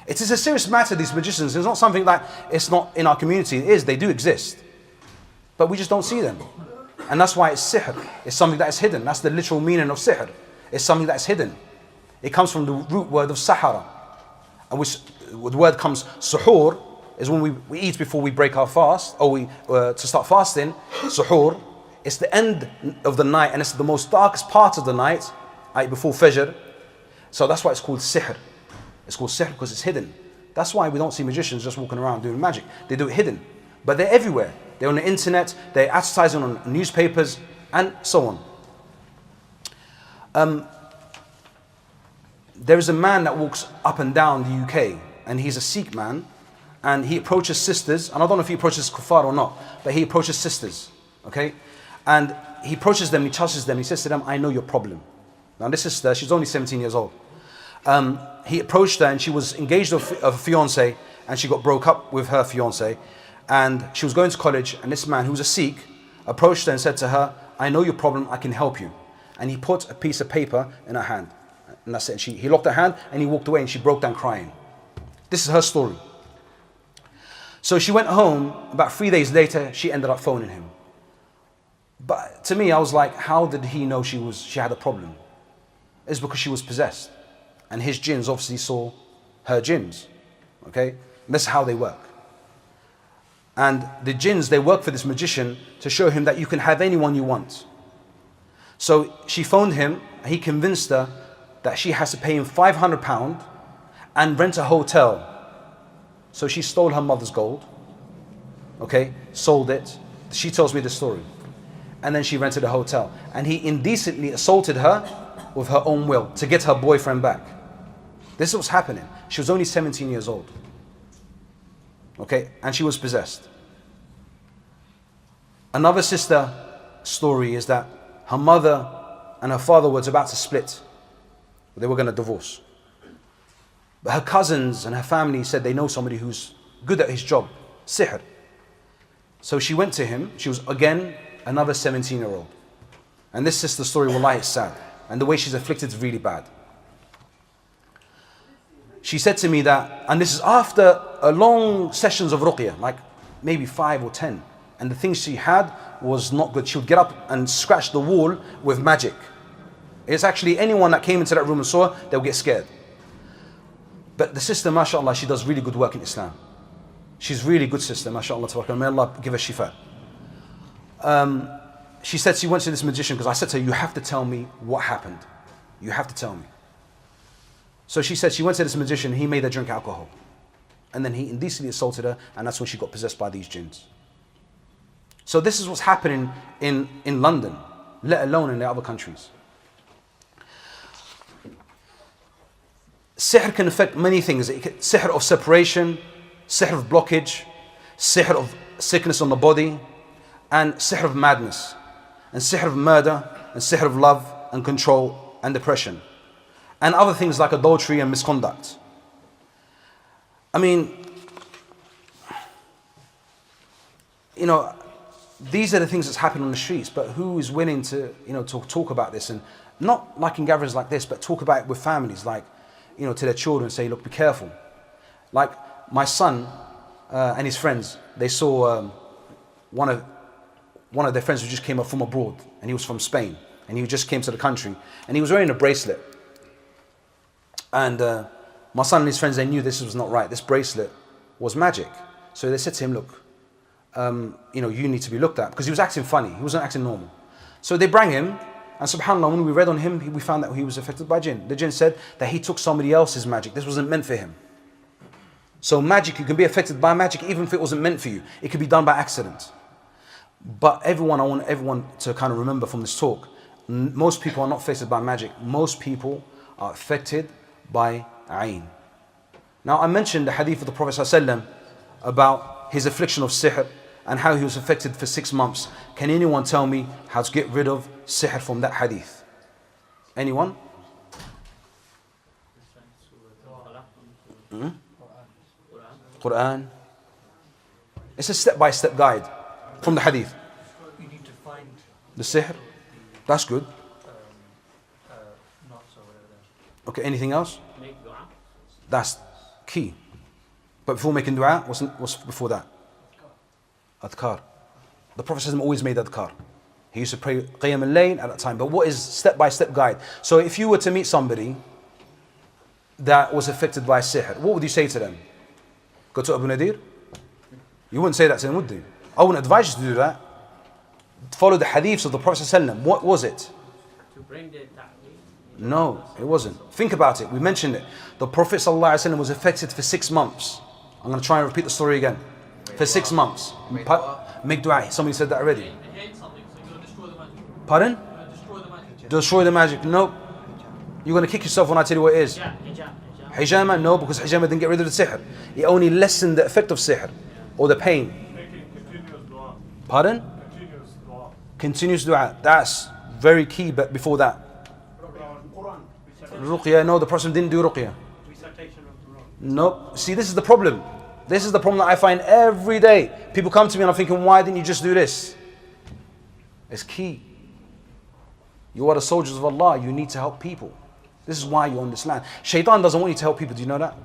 It is a serious matter, these magicians. It's not something that it's not in our community. It is, they do exist. But we just don't see them. And that's why it's sihr. It's something that is hidden. That's the literal meaning of sihr. It's something that's hidden. It comes from the root word of sahara. And which the word comes, suhoor, is when we eat before we break our fast, or to start fasting, suhoor. It's the end of the night and it's the most darkest part of the night, before Fajr. So that's why it's called sihr. It's called sihr because it's hidden. That's why we don't see magicians just walking around doing magic. They do it hidden. But they're everywhere. They're on the internet, they're advertising on newspapers, and so on. There is a man that walks up and down the UK, and he's a Sikh man, and he approaches sisters, and I don't know if he approaches kuffar or not, but he approaches sisters, okay? And he approaches them, he touches them, he says to them, I know your problem. Now this sister, she's only 17 years old. He approached her and she was engaged with a fiance and she got broke up with her fiance and she was going to college, and this man who was a Sikh approached her and said to her, I know your problem, I can help you. And he put a piece of paper in her hand. And that's it. He locked her hand and he walked away and she broke down crying. This is her story. So she went home. About 3 days later, she ended up phoning him. But to me, I was like, how did he know she had a problem? It's because she was possessed. And his jinns obviously saw her jinns. Okay? And that's how they work. And the jinns, they work for this magician to show him that you can have anyone you want. So she phoned him, and he convinced her that she has to pay him £500 and rent a hotel. So she stole her mother's gold, okay, sold it. She tells me the story. And then she rented a hotel. And he indecently assaulted her with her own will to get her boyfriend back. This is what's happening. She was only 17 years old. Okay, and she was possessed. Another sister story is that her mother and her father was about to split. They were going to divorce. But her cousins and her family said they know somebody who's good at his job, sihr. So she went to him. She was again another 17-year-old. And this sister's story, wallahi, is sad. And the way she's afflicted is really bad. She said to me that, and this is after a long sessions of ruqyah, like maybe 5 or 10. And the things she had was not good. She would get up and scratch the wall with magic. It's actually anyone that came into that room and saw her, they'll get scared. But the sister, mashallah, she does really good work in Islam. She's really good sister, mashallah, may Allah give her shifa. She said she went to this magician because I said to her, you have to tell me what happened. You have to tell me. So she said she went to this magician, he made her drink alcohol. And then he indecently assaulted her, and that's when she got possessed by these jinns. So this is what's happening in London, let alone in the other countries. Sihr can affect many things. Sihr of separation, sihr of blockage, sihr of sickness on the body, and sihr of madness, and sihr of murder, and sihr of love and control and depression, and other things like adultery and misconduct. I mean, you know, these are the things that's happening on the streets, but who is willing to, you know, to talk about this, and not like in gatherings like this, but talk about it with families, like, you know, to their children, say, look, be careful. Like my son and his friends, they saw one of their friends who just came up from abroad, and he was from Spain, and he just came to the country, and he was wearing a bracelet. And my son and his friends, they knew this was not right. This bracelet was magic. So they said to him, look, you know, you need to be looked at, because he was acting funny. He wasn't acting normal. So they brought him, and subhanAllah, when we read on him, we found that he was affected by jinn. The jinn said that he took somebody else's magic. This wasn't meant for him. So magic, you can be affected by magic even if it wasn't meant for you. It could be done by accident. But I want everyone to kind of remember from this talk, most people are not affected by magic. Most people are affected by ayn. Now I mentioned the hadith of the Prophet ﷺ about his affliction of sihr and how he was affected for 6 months. Can anyone tell me how to get rid of sihr from that hadith? Anyone? Quran. It's a step-by-step guide from the hadith. You need to find the sihr. That's good. Okay, anything else? That's key. But before making dua, what's before that? Adhkar. The Prophet always made adhkar. He used to pray qiyam al-layl at that time. But what is step-by-step guide? So if you were to meet somebody that was affected by sihr, what would you say to them? Go to Abu Nadir? You wouldn't say that to them, would you? I wouldn't advise you to do that. Follow the hadiths of the Prophet ﷺ. What was it? to bring the Taweez. No, it wasn't. Think about it. We mentioned it. The Prophet ﷺ was affected for 6 months. I'm going to try and repeat the story again. For 6 months. Make dua. Somebody said that already. They hate something, so you're going to destroy the magic. Pardon? You're going to destroy the magic. Destroy the magic. No. You're going to kick yourself when I tell you what it is. Hijama? No, because hijama didn't get rid of the sihr. It only lessened the effect of sihr or the pain. Pardon? Continuous dua. That's very key, but before that. Ruqya, no, the Prophet didn't do ruqya. No. See, this is the problem. This is the problem that I find every day. People come to me and I'm thinking, why didn't you just do this? It's key. You are the soldiers of Allah. You need to help people. This is why you're on this land. Shaitan doesn't want you to help people. Do you know that?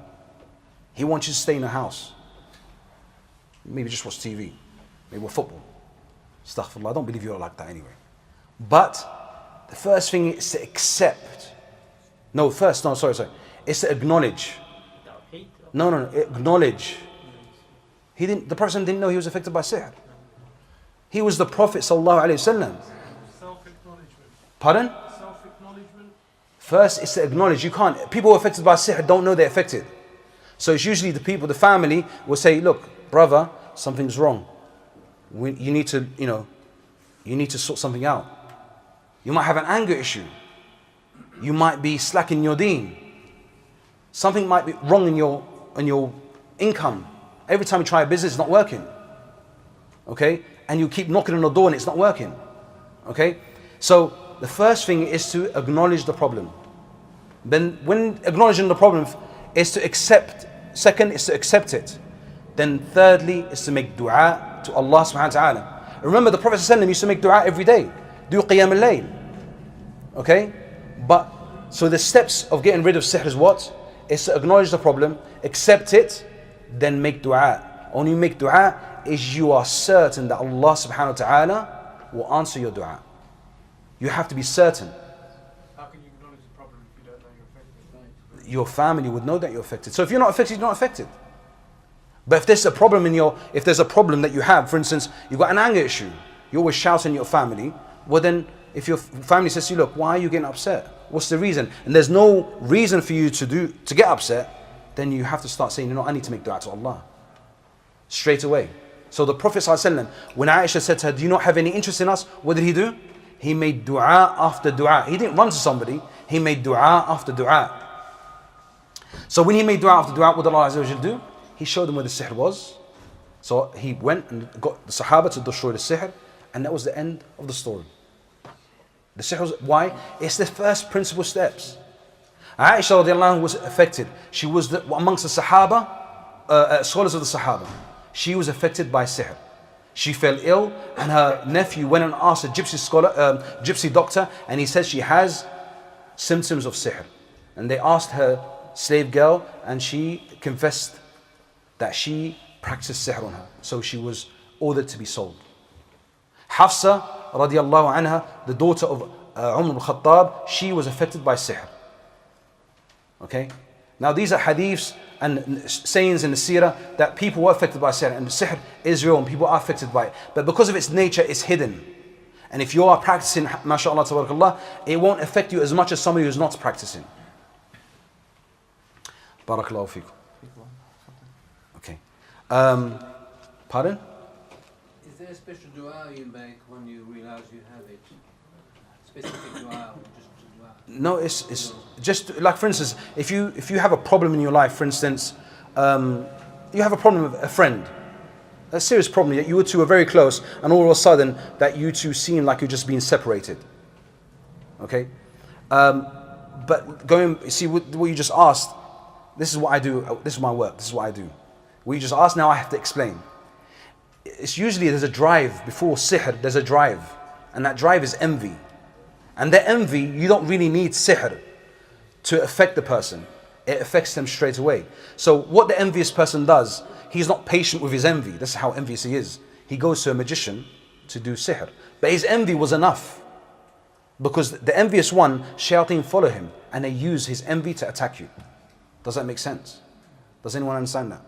He wants you to stay in the house. Maybe just watch TV. Maybe watch football. Astaghfirullah. I don't believe you're like that anyway. But the first thing is to accept. Sorry. It's to acknowledge. No. Acknowledge. The person didn't know he was affected by sihr. He was the Prophet sallallahu alaihi wasallam. Self-acknowledgement. Pardon? Self-acknowledgement. First is to acknowledge. You can't. People who are affected by sihr don't know they're affected. So it's usually the people, the family will say, look, brother, something's wrong. You need to sort something out. You might have an anger issue. You might be slack in your deen. Something might be wrong in your income. Every time you try a business, it's not working. Okay? And you keep knocking on the door and it's not working. Okay? So the first thing is to acknowledge the problem. Then when acknowledging the problem is to accept. Second is to accept it. Then thirdly is to make dua to Allah subhanahu wa ta'ala. Remember the Prophet ﷺ used to make dua every day. Do qiyam al-layl. Okay? But, so the steps of getting rid of sihr is what? Is to acknowledge the problem, accept it, then make dua. Only make dua is you are certain that Allah subhanahu wa ta'ala will answer your dua. You have to be certain. How can you acknowledge the problem if you don't know you're affected? Your family would know that you're affected. So if you're not affected, you're not affected. But if there's a problem if there's a problem that you have, for instance, you've got an anger issue, you're always shouting at your family, well then, if your family says to you, look, why are you getting upset? What's the reason? And there's no reason for you to get upset, then you have to start saying, I need to make dua to Allah. Straight away. So the Prophet ﷺ, when Aisha said to her, do you not have any interest in us? What did he do? He made dua after dua. He didn't run to somebody, he made dua after dua. So when he made dua after dua, what did Allah Azza wa Jal do? He showed them where the sihr was. So he went and got the Sahaba to destroy the sihr, and that was the end of the story. The sihr was, why? It's the first principal steps. Aisha radiallahu anha was affected. She was amongst the Sahaba, scholars of the Sahaba. She was affected by sihr. She fell ill, and her nephew went and asked a gypsy doctor, and he says she has symptoms of sihr. And they asked her slave girl, and she confessed that she practiced sihr on her. So she was ordered to be sold. Hafsa radiallahu anha, the daughter of Umar al-Khattab, she was affected by sihr. Okay? Now these are hadiths and sayings in the seerah that people were affected by sihr, and sihr is real and people are affected by it. But because of its nature, it's hidden. And if you are practicing, mashallah, tabarakallah, it won't affect you as much as somebody who's not practicing. Barakallahu feekum. Okay. Pardon? Is there a special dua you make when you realize you have it? Specific dua or just dua? No, it's just like, for instance, if you have a problem in your life, for instance, you have a problem with a friend, a serious problem, that you two are very close, and all of a sudden that you two seem like you're just being separated. Okay? But see what you just asked, this is what I do, this is my work, this is what I do. What you just asked, now I have to explain. It's usually there's a drive, before sihr, there's a drive, and that drive is envy. And the envy, you don't really need sihr to affect the person. It affects them straight away. So what the envious person does, he's not patient with his envy. This is how envious he is. He goes to a magician to do sihr. But his envy was enough. Because the envious one, shayateen follow him, and they use his envy to attack you. Does that make sense? Does anyone understand that?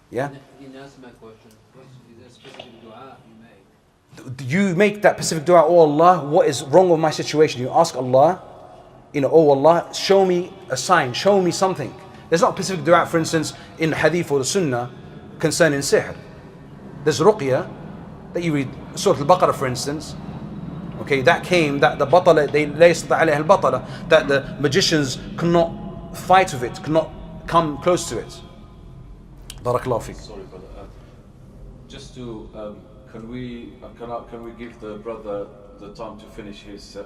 Yeah? You didn't answer my question. Is there a specific dua you make? You make that specific dua, oh Allah, what is wrong with my situation? You ask Allah, oh Allah, show me a sign, show me something. There's not a specific dua, for instance, in hadith or the sunnah concerning sihr. There's ruqya that you read, Surah Al-Baqarah, for instance. Okay, that came, that the batala, that the magicians cannot fight with it, cannot come close to it. Barakallahu fiqh. Sorry, brother. Just to, can we give the brother the time to finish his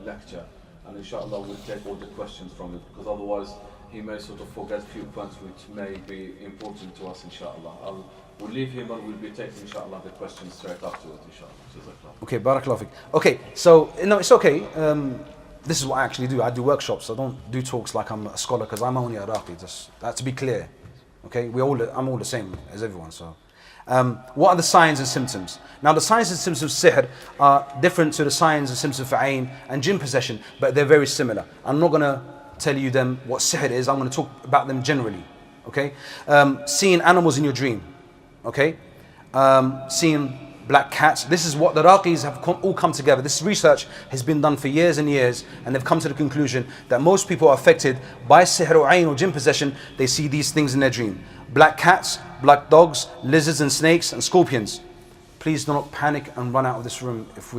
lecture, and inshallah we'll take all the questions from it, because otherwise he may sort of forget a few points which may be important to us, inshallah. We'll leave him and we'll be taking, inshallah, the questions straight afterwards, inshallah. Okay, barakallahu fiqh. Okay, so, no, it's okay. This is what I actually do. I do workshops. I don't do talks like I'm a scholar, because I'm only Iraqi. Just that to be clear. Okay, I'm all the same as everyone. So, what are the signs and symptoms? Now, the signs and symptoms of sihr are different to the signs and symptoms of ayn and jinn possession, but they're very similar. I'm not going to tell you them what sihr is. I'm going to talk about them generally. Okay, seeing animals in your dream. Okay, seeing black cats. This is what the Raqis have all come together. This research has been done for years and years, and they've come to the conclusion that most people are affected by sihr or ayn or jinn possession. They see these things in their dream. Black cats, black dogs, lizards and snakes and scorpions. Please do not panic and run out of this room if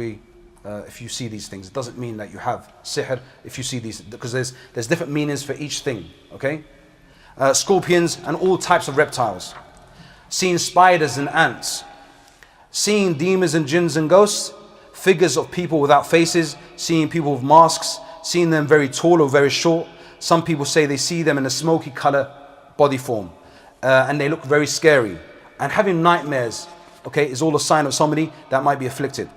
you see these things. It doesn't mean that you have sihr if you see these, because there's different meanings for each thing. Okay, scorpions and all types of reptiles. Seeing spiders and ants. Seeing demons and jinns and ghosts, figures of people without faces, seeing people with masks, seeing them very tall or very short. Some people say they see them in a smoky color body form, and they look very scary. And having nightmares, okay, is all a sign of somebody that might be afflicted.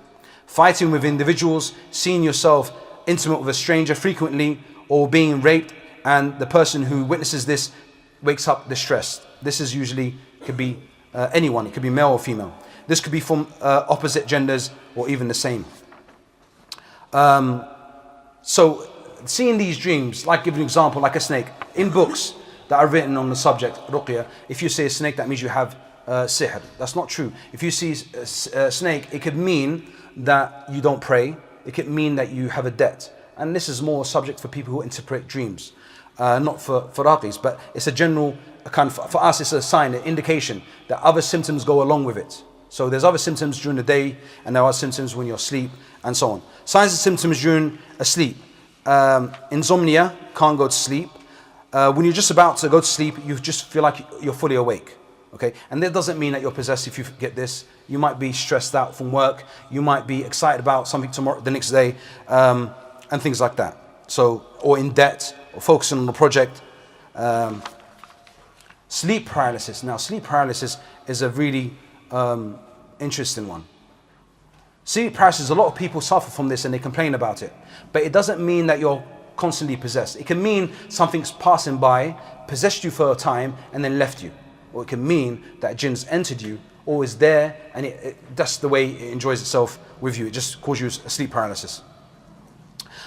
Fighting with individuals, seeing yourself intimate with a stranger frequently, or being raped, and the person who witnesses this wakes up distressed. This is usually could be anyone. It could be male or female. This could be from opposite genders or even the same. So seeing these dreams, like give an example, like a snake. In books that are written on the subject, ruqya, if you see a snake, that means you have sihr. That's not true. If you see a snake, it could mean that you don't pray. It could mean that you have a debt. And this is more a subject for people who interpret dreams. Not for raqis, but it's a general kind of, for us it's a sign, an indication that other symptoms go along with it. So there's other symptoms during the day and there are symptoms when you're asleep and so on. Signs and symptoms during sleep. Insomnia, can't go to sleep. When you're just about to go to sleep, you just feel like you're fully awake. Okay, and that doesn't mean that you're possessed if you get this. You might be stressed out from work. You might be excited about something tomorrow, the next day, and things like that. So, or in debt, or focusing on the project. Sleep paralysis. Now, sleep paralysis is a really interesting one. Sleep paralysis, a lot of people suffer from this and they complain about it. But it doesn't mean that you're constantly possessed. It can mean something's passing by, possessed you for a time, and then left you. Or it can mean that jinn's entered you, or is there, and that's the way it enjoys itself with you. It just causes you a sleep paralysis.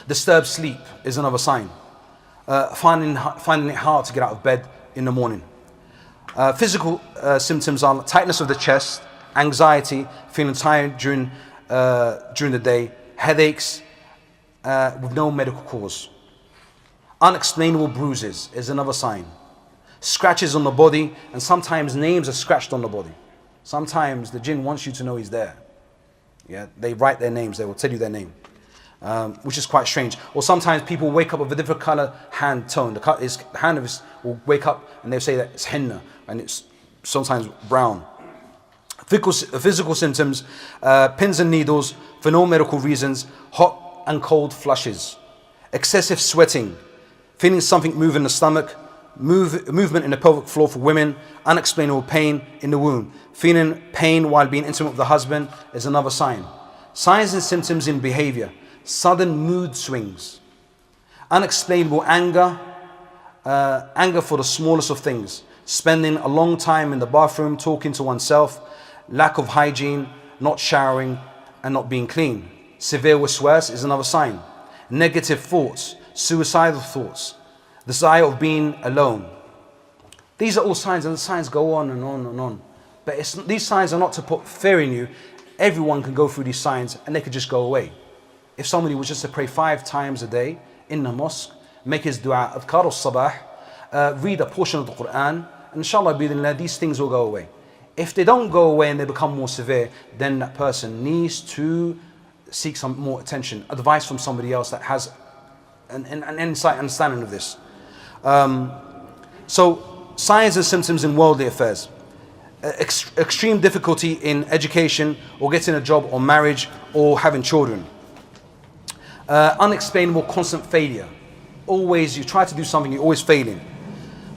Disturbed sleep is another sign. Finding it hard to get out of bed in the morning. Physical symptoms are tightness of the chest, anxiety, feeling tired during the day, headaches with no medical cause. Unexplainable bruises is another sign. Scratches on the body, and sometimes names are scratched on the body. Sometimes the jinn wants you to know he's there. Yeah, they write their names, they will tell you their name, which is quite strange. Or sometimes people wake up with a different color hand tone. The hand of his will wake up and they'll say that it's henna, and it's sometimes brown. Physical symptoms, pins and needles for no medical reasons, hot and cold flushes, excessive sweating, feeling something move in the stomach, movement in the pelvic floor for women, unexplainable pain in the womb. Feeling pain while being intimate with the husband is another sign. Signs and symptoms in behavior, sudden mood swings, unexplainable anger, anger for the smallest of things, spending a long time in the bathroom talking to oneself, lack of hygiene, not showering and not being clean. Severe waswas is another sign. Negative thoughts, suicidal thoughts, desire of being alone. These are all signs, and the signs go on and on and on. But these signs are not to put fear in you. Everyone can go through these signs and they could just go away. If somebody was just to pray 5 times a day in the mosque, make his dua, adhkar al-sabah, read a portion of the Quran, and inshallah, these things will go away. If they don't go away and they become more severe, then that person needs to seek some more attention, advice from somebody else that has an insight, understanding of this. So, signs and symptoms in worldly affairs. Extreme difficulty in education or getting a job or marriage or having children. Unexplainable constant failure. Always, you try to do something, you're always failing.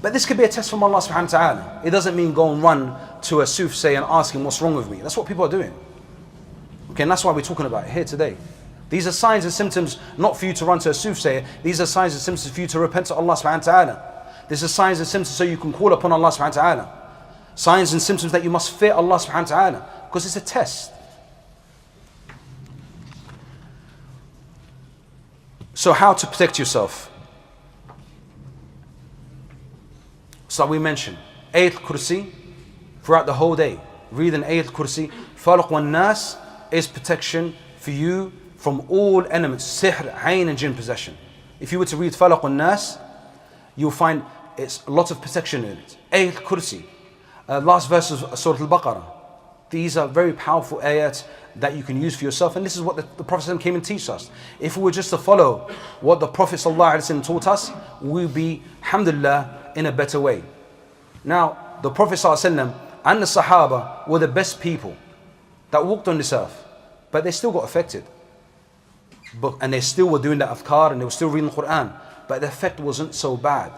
But this could be a test from Allah subhanahu wa ta'ala. It doesn't mean go and run to a soothsayer and ask him what's wrong with me. That's what people are doing. Okay, and that's why we're talking about it here today. These are signs and symptoms not for you to run to a soothsayer. These are signs and symptoms for you to repent to Allah subhanahu wa ta'ala. These are signs and symptoms so you can call upon Allah subhanahu wa ta'ala. Signs and symptoms that you must fear Allah subhanahu wa ta'ala, because it's a test. So how to protect yourself? So we mentioned Ayat al-Kursi throughout the whole day. Reading Ayat al-Kursi, Falaq wa Nas is protection for you from all elements, sihr, ayn and jinn possession. If you were to read Falaq wa Nas, you'll find it's a lot of protection in it. Ayat al-Kursi, last verse of Surah Al-Baqarah. These are very powerful ayats that you can use for yourself, and this is what the Prophet came and teach us. If we were just to follow what the Prophet taught us, we would be, alhamdulillah, in a better way. Now, the Prophet and the Sahaba were the best people that walked on this earth, but they still got affected. And they still were doing the afkar and they were still reading the Quran, but the effect wasn't so bad.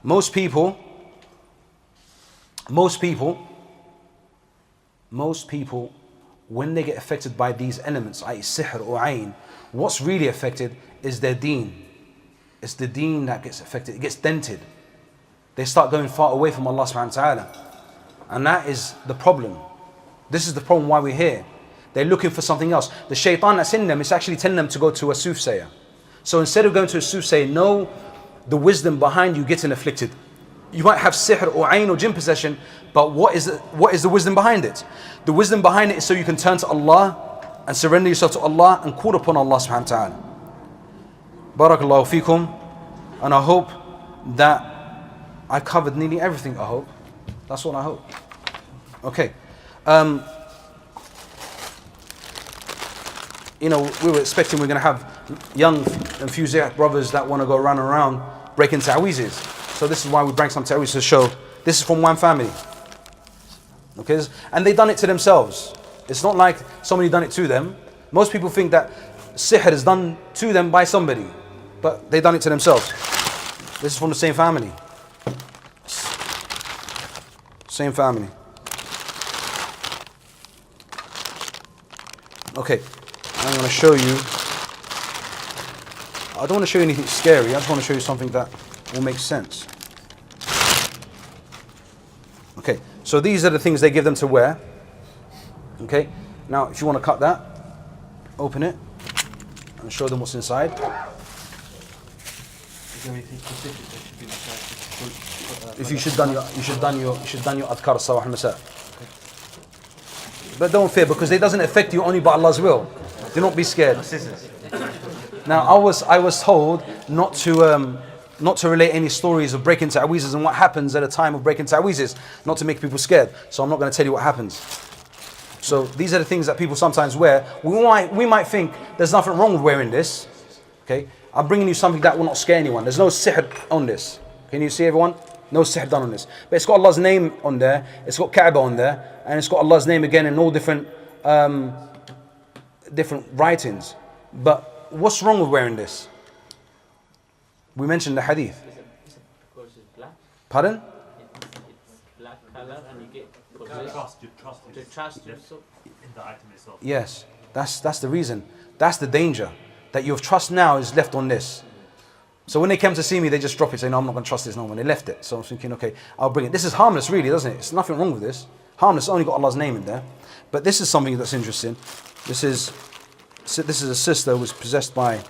Most people, when they get affected by these elements, i.e. sihr or ayn, what's really affected is their deen. It's the deen that gets affected, it gets dented. They start going far away from Allah subhanahu wa ta'ala. And that is the problem. This is the problem why we're here. They're looking for something else. The shaitan that's in them is actually telling them to go to a soothsayer. So instead of going to a soothsayer, know the wisdom behind you getting afflicted. You might have sihr or ayn or jinn possession, but what is the wisdom behind it? The wisdom behind it is so you can turn to Allah and surrender yourself to Allah and call upon Allah subhanahu wa ta'ala. Barakallahu feekum. And I hope that I covered nearly everything, I hope. That's what I hope. Okay. You know, we were expecting we're going to have young enthusiastic brothers that want to go run around breaking ta'weezes. So this is why we bring some ta'weez to show. This is from one family. Okay, and they done it to themselves. It's not like somebody done it to them. Most people think that sihr is done to them by somebody, but they done it to themselves. This is from the same family. Same family. Okay, I'm going to show you. I don't want to show you anything scary. I just want to show you something that will make sense. Okay, so these are the things they give them to wear. Okay, now if you want to cut that, open it and show them what's inside. Is there anything specific that should be inside? If you should done your adhkar sabah al-masa. But don't fear, because it doesn't affect you only by Allah's will. Do not be scared. Scissors. Now I was told not to relate any stories of breaking ta'weezes and what happens at a time of breaking ta'weezes, not to make people scared. So I'm not going to tell you what happens. So these are the things that people sometimes wear. We might think there's nothing wrong with wearing this. Okay, I'm bringing you something that will not scare anyone. There's no sihr on this. Can you see everyone? No sihr done on this. But it's got Allah's name on there. It's got Kaaba on there, and it's got Allah's name again in all different writings. But what's wrong with wearing this? We mentioned the hadith. Because it's black. Pardon? It's black color and you get You trust yourself. in the item itself. Yes, that's the reason. That's the danger. That your trust now is left on this. So when they came to see me, they just drop it, say, no, I'm not going to trust this no more. They left it. So I'm thinking, okay, I'll bring it. This is harmless, really, doesn't it? It's nothing wrong with this. Harmless, only got Allah's name in there. But this is something that's interesting. This is a sister who was possessed by...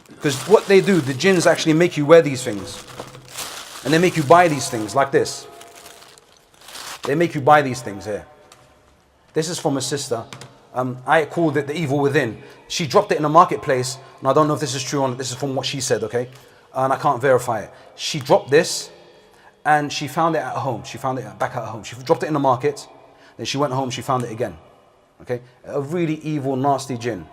Because what they do, the jinns actually make you wear these things. And they make you buy these things like this. They make you buy these things here. This is from a sister. I called it the evil within. She dropped it in a marketplace, and I don't know if this is true or not. This is from what she said, okay? And I can't verify it. She dropped this, and she found it at home. She found it back at home. She dropped it in the market, then she went home, she found it again. Okay? A really evil, nasty jinn.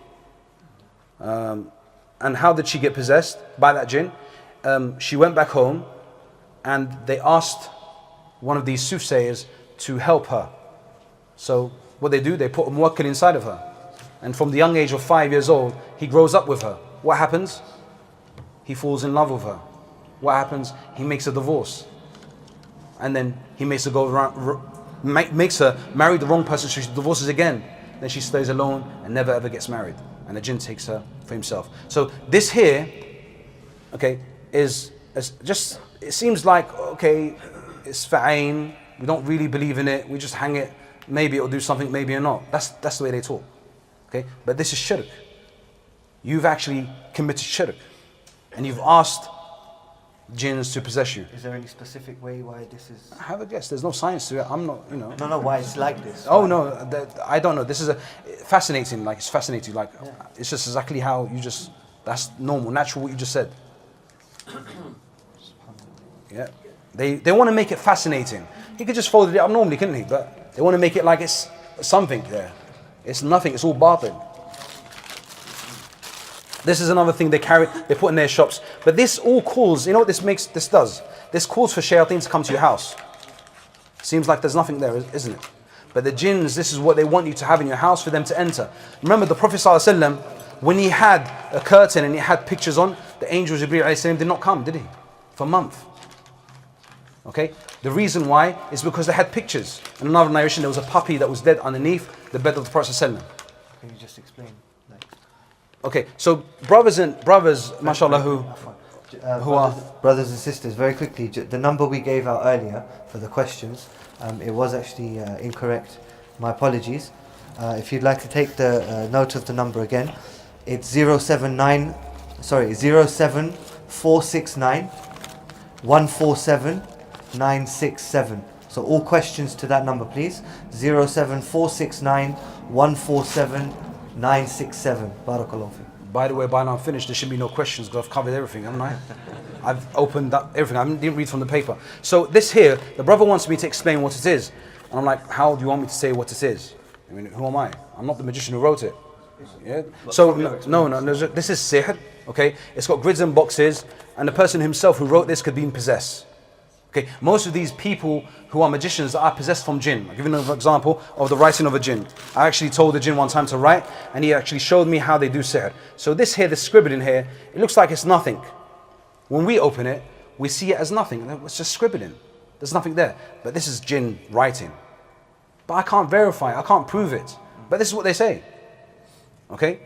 And how did she get possessed by that jinn? She went back home, and they asked one of these soothsayers to help her. So what they do, they put a muwakkil inside of her. And from the young age of 5 years old, he grows up with her. What happens? He falls in love with her. What happens? He makes a divorce. And then he makes her go around, makes her marry the wrong person, so she divorces again. Then she stays alone and never ever gets married. And the jinn takes her for himself. So this here, okay, is just, it seems like, okay, it's fa'ain, we don't really believe in it, we just hang it, maybe it'll do something, maybe or not. That's the way they talk. Okay? But this is shirk. You've actually committed shirk. And you've asked jinns to possess you. Is there any specific way why this is? Have a guess. There's no science to it. I'm not, you know. No, why it's like this? Oh no, I don't know. This is fascinating. Like it's fascinating. Like it's just exactly how you just. That's normal, natural. What you just said. Yeah. They want to make it fascinating. He could just fold it up normally, couldn't he? But they want to make it like it's something there. It's nothing. It's all batil. This is another thing they put in their shops. But this all calls, you know what this does? This calls for shayateen to come to your house. Seems like there's nothing there, isn't it? But the jinns, this is what they want you to have in your house for them to enter. Remember the Prophet ﷺ, when he had a curtain and he had pictures on, the angel Jibreel ﷺ did not come, did he? For a month. Okay? The reason why is because they had pictures. In another narration, there was a puppy that was dead underneath the bed of the Prophet ﷺ. Can you just explain? Okay, so brothers, mashallah, who... Who are? Brothers and sisters, very quickly, the number we gave out earlier for the questions, it was actually incorrect. My apologies. If you'd like to take the note of the number again, it's 07469 147 967. So all questions to that number, please. 07469 147 967. Barakallahu fi. By the way, by now I'm finished. There should be no questions because I've covered everything, haven't I? I've opened up everything. I didn't read from the paper. So this here, the brother wants me to explain what it is. And I'm like, how do you want me to say what it is? I mean, who am I? I'm not the magician who wrote it. Yeah. So no, this is sihr. Okay, it's got grids and boxes, and the person himself who wrote this could be possessed. Okay, most of these people who are magicians are possessed from jinn. I'll give you another example of the writing of a jinn. I actually told the jinn one time to write, and he actually showed me how they do sihr. So this here, the scribbling here, it looks like it's nothing. When we open it, we see it as nothing. It's just scribbling. There's nothing there. But this is jinn writing. But I can't verify it. I can't prove it. But this is what they say. Okay?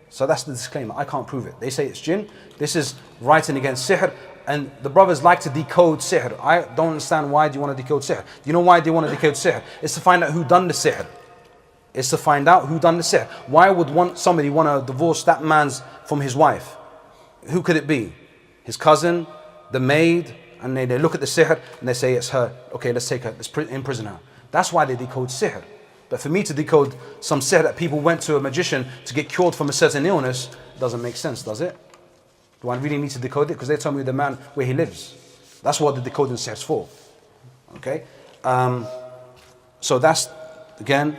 So that's the disclaimer. I can't prove it. They say it's jinn. This is writing against sihr. And the brothers like to decode sihr. I don't understand why do you want to decode sihr. Do you know why they want to decode sihr? It's to find out who done the sihr. It's to find out who done the sihr. Why would somebody want to divorce that man's from his wife? Who could it be? His cousin, the maid, and they look at the sihr and they say it's her. Okay, let's take her, let's imprison her. That's why they decode sihr. But for me to decode some sihr that people went to a magician to get cured from a certain illness, doesn't make sense, does it? Do I really need to decode it? Because they tell me the man where he lives. That's what the decoding sihr is for. Okay? So that's, again,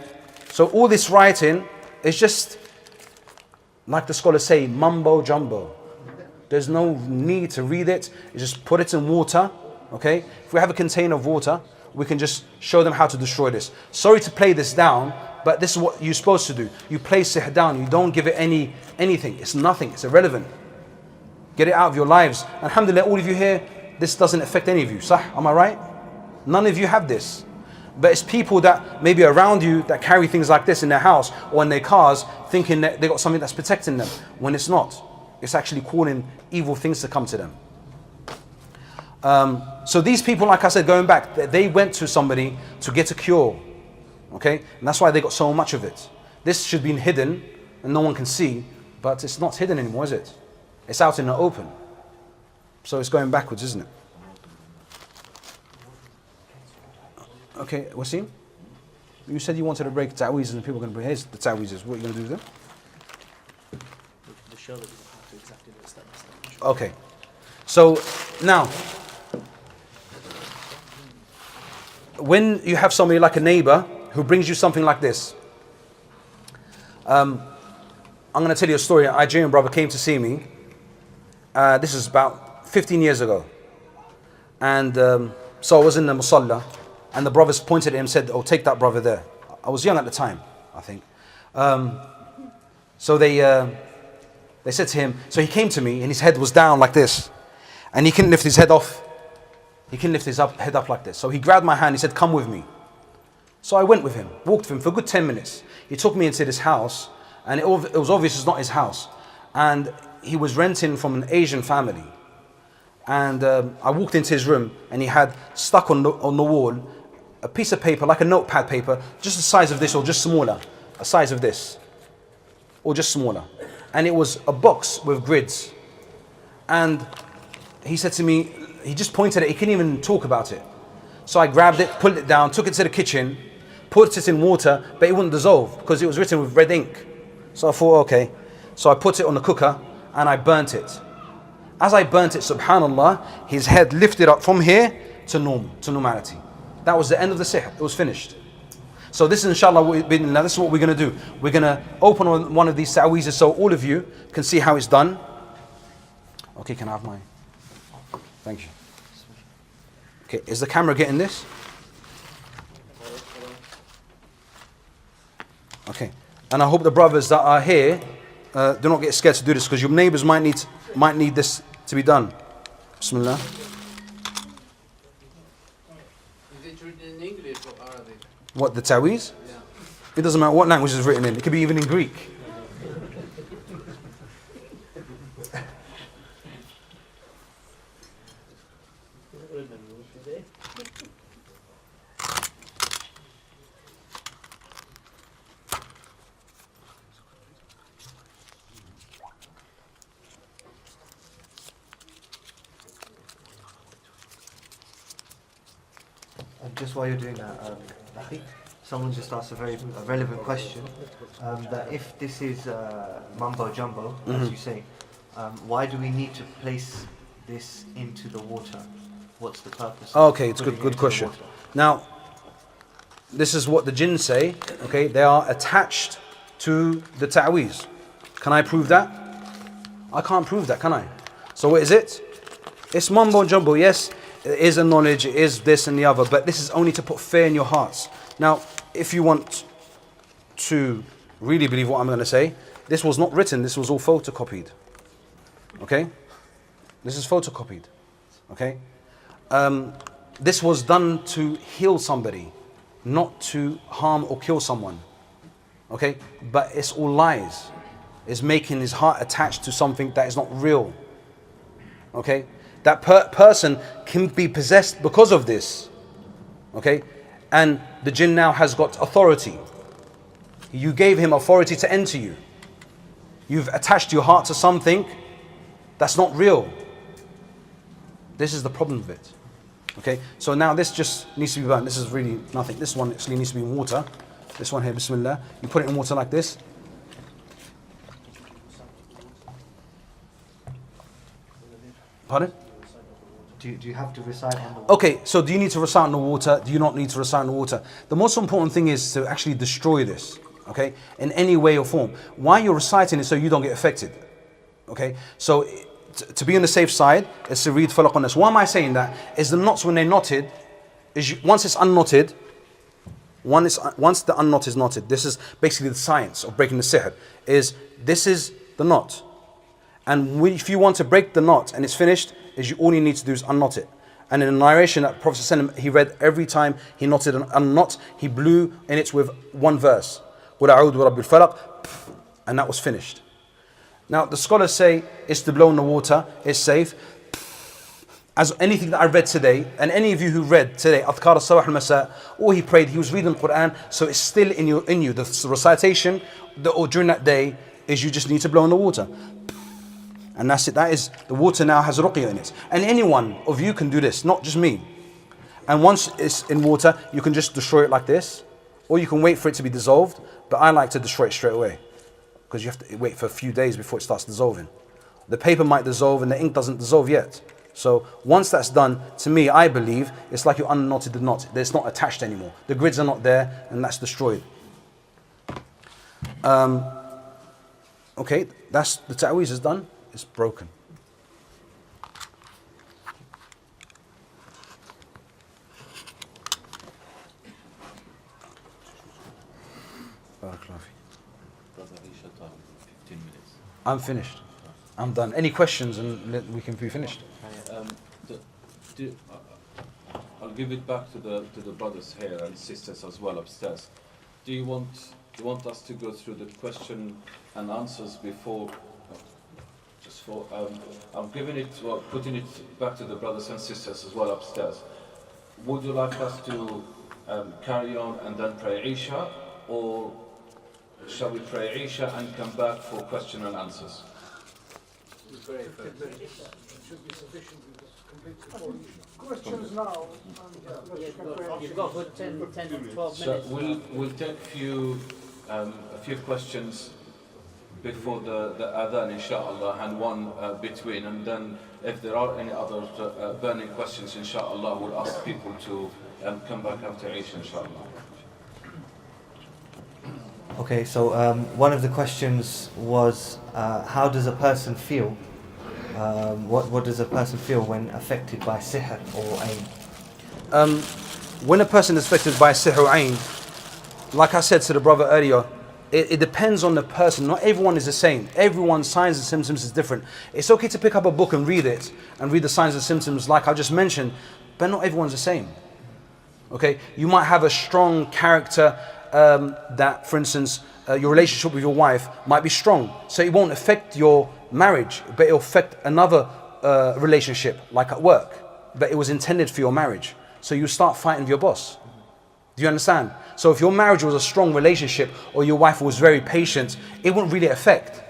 so all this writing is just, like the scholars say, mumbo jumbo. There's no need to read it. You just put it in water. Okay? If we have a container of water, we can just show them how to destroy this. Sorry to play this down, but this is what you're supposed to do. You play sihr down. You don't give it anything. It's nothing. It's irrelevant. Get it out of your lives. Alhamdulillah, all of you here, this doesn't affect any of you. Sah? Am I right? None of you have this. But it's people that maybe around you that carry things like this in their house or in their cars, thinking that they got something that's protecting them, when it's not. It's actually calling evil things to come to them. So these people, like I said, going back, they went to somebody to get a cure. Okay? And that's why they got so much of it. This should be hidden and no one can see, but it's not hidden anymore, is it? It's out in the open. So it's going backwards, isn't it? Okay, Wasim? You said you wanted to break Taweez and people are going to break. Here's the Taweezes. What are you going to do with them? The show that you don't have to exactly do it step by step. Okay. So now, when you have somebody like a neighbor who brings you something like this, I'm going to tell you a story. An Nigerian brother came to see me. This is about 15 years ago. And so I was in the musalla, and the brothers pointed at him and said, oh, take that brother there. I was young at the time, I think. So they said to him, so he came to me and his head was down like this. And he couldn't lift his head off. He couldn't lift his head up like this. So he grabbed my hand, he said, come with me. So I went with him, walked with him for a good 10 minutes. He took me into this house, and it was obvious it's not his house. And he was renting from an Asian family. And I walked into his room, and he had stuck on the wall a piece of paper, like a notepad paper, just the size of this or just smaller, a size of this, or just smaller. And it was a box with grids. And he said to me, he just pointed at it, he couldn't even talk about it. So I grabbed it, pulled it down, took it to the kitchen, put it in water, but it wouldn't dissolve because it was written with red ink. So I thought, okay. So I put it on the cooker and I burnt it. As I burnt it, subhanallah, his head lifted up from here to normality. That was the end of the sihr. It was finished. So this is inshallah, this is what we're going to do. We're going to open one of these ta'weezes so all of you can see how it's done. Okay, can I have mine? Thank you. Okay, is the camera getting this? Okay, and I hope the brothers that are here do not get scared to do this because your neighbors might need this to be done. Bismillah. Is it written in English or Arabic? What, the ta'weez? Yeah. It doesn't matter what language it's written in. It could be even in Greek. And just while you're doing that, Akhi, someone just asked a very relevant question. That if this is mumbo jumbo, as you say, why do we need to place this into the water? What's the purpose? Okay, it's putting it good into the question. water? Now, this is what the jinn say. Okay, they are attached to the ta'weez. Can I prove that? I can't prove that, can I? So what is it? It's mumbo jumbo. Yes, it is a knowledge. It is this and the other. But this is only to put fear in your hearts. Now, if you want to really believe what I'm going to say, this was not written. This was all photocopied. Okay, this is photocopied. Okay, this was done to heal somebody, not to harm or kill someone. Okay, but it's all lies. It's making his heart attached to something that is not real. Okay, that person can be possessed because of this. Okay, and the jinn now has got authority. You gave him authority to enter you. You've attached your heart to something that's not real. This is the problem with it. Okay, so now this just needs to be burnt. This is really nothing. This one actually needs to be in water. This one here, bismillah. You put it in water like this. Pardon? Do you have to recite on the water? Okay, so do you need to recite in the water? Do you not need to recite in the water? The most important thing is to actually destroy this, okay, in any way or form. Why you're reciting it so you don't get affected, okay? So to be on the safe side is to read falaq on this. Why am I saying that? Is the knots when they're knotted, once it's unknotted, once the unknot is knotted, this is basically the science of breaking the sihr, this is the knot. And if you want to break the knot and it's finished, all you need to do is unknot it. And in a narration that Prophet ﷺ, he read every time he knotted an unknot, he blew in it with one verse. قُلْ أَعُوذُ بِرَبِّ الْفَلَقِ, and that was finished. Now the scholars say it's to blow in the water, it's safe. As anything that I read today, and any of you who read today, Adhkar al-Sabah al-Masa, or he prayed, he was reading the Quran, so it's still in you. The recitation or during that day is you just need to blow in the water. And that's it. That is, the water now has ruqya in it. And any one of you can do this, not just me. And once it's in water, you can just destroy it like this, or you can wait for it to be dissolved. But I like to destroy it straight away, because you have to wait for a few days before it starts dissolving. The paper might dissolve and the ink doesn't dissolve yet. So once that's done, to me, I believe it's like you unknotted the knot. It's not attached anymore. The grids are not there, and that's destroyed. Okay, that's the ta'weez is done. It's broken. I'm finished. I'm done. Any questions and we can be finished. I'll give it back to the brothers here and sisters as well upstairs. Do you want us to go through the question and answers before? I'm giving it, putting it back to the brothers and sisters as well upstairs. Would you like us to carry on and then pray Isha, or shall we pray Isha and come back for question and answers? Should be sufficient to complete the full questions now. You've got good 10 to 12 So minutes. we'll take a few questions before the adhan, inshallah, and one between, and then if there are any other burning questions, inshallah, we'll ask people to come back after Isha, inshallah. Okay, so one of the questions was, how does a person feel? What does a person feel when affected by sihr or ain? When a person is affected by sihr or ain, like I said to the brother earlier, it depends on the person. Not everyone is the same. Everyone's signs and symptoms is different. It's okay to pick up a book and read it, and read the signs and symptoms like I just mentioned, but not everyone's the same. Okay, you might have a strong character that, for instance, your relationship with your wife might be strong, so it won't affect your marriage, but it'll affect another relationship, like at work. that it was intended for your marriage. So you start fighting with your boss. Do you understand? So if your marriage was a strong relationship or your wife was very patient, it wouldn't really affect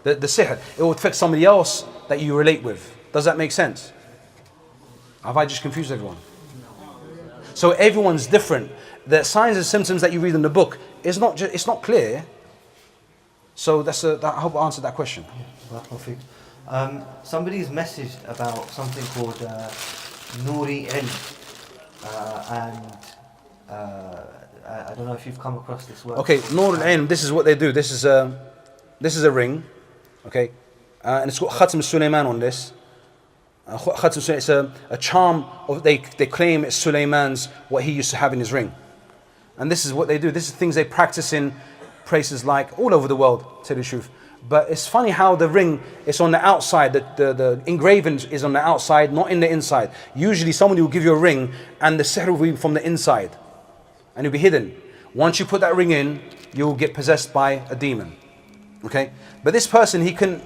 the sihr. It would affect somebody else that you relate with. Does that make sense? Have I just confused everyone? So everyone's different. The signs and symptoms that you read in the book is not it's not clear. So I hope I answered that question. Somebody's messaged about something called Nuri Ilm, and I don't know if you've come across this word. Okay, Nur al-Ilm, this is what they do. This is a ring, okay, and it's got Khatam Sulaiman on this. Khatam Sulaiman, it's a charm of they claim it's Sulaiman's, what he used to have in his ring. And this is what they do. This is things they practice in places like all over the world, to tell you the truth. But it's funny how the ring is on the outside, the engraving is on the outside, not in the inside. Usually somebody will give you a ring and the sihr will be from the inside and it'll be hidden. Once you put that ring in, you'll get possessed by a demon. Okay? But this person, he can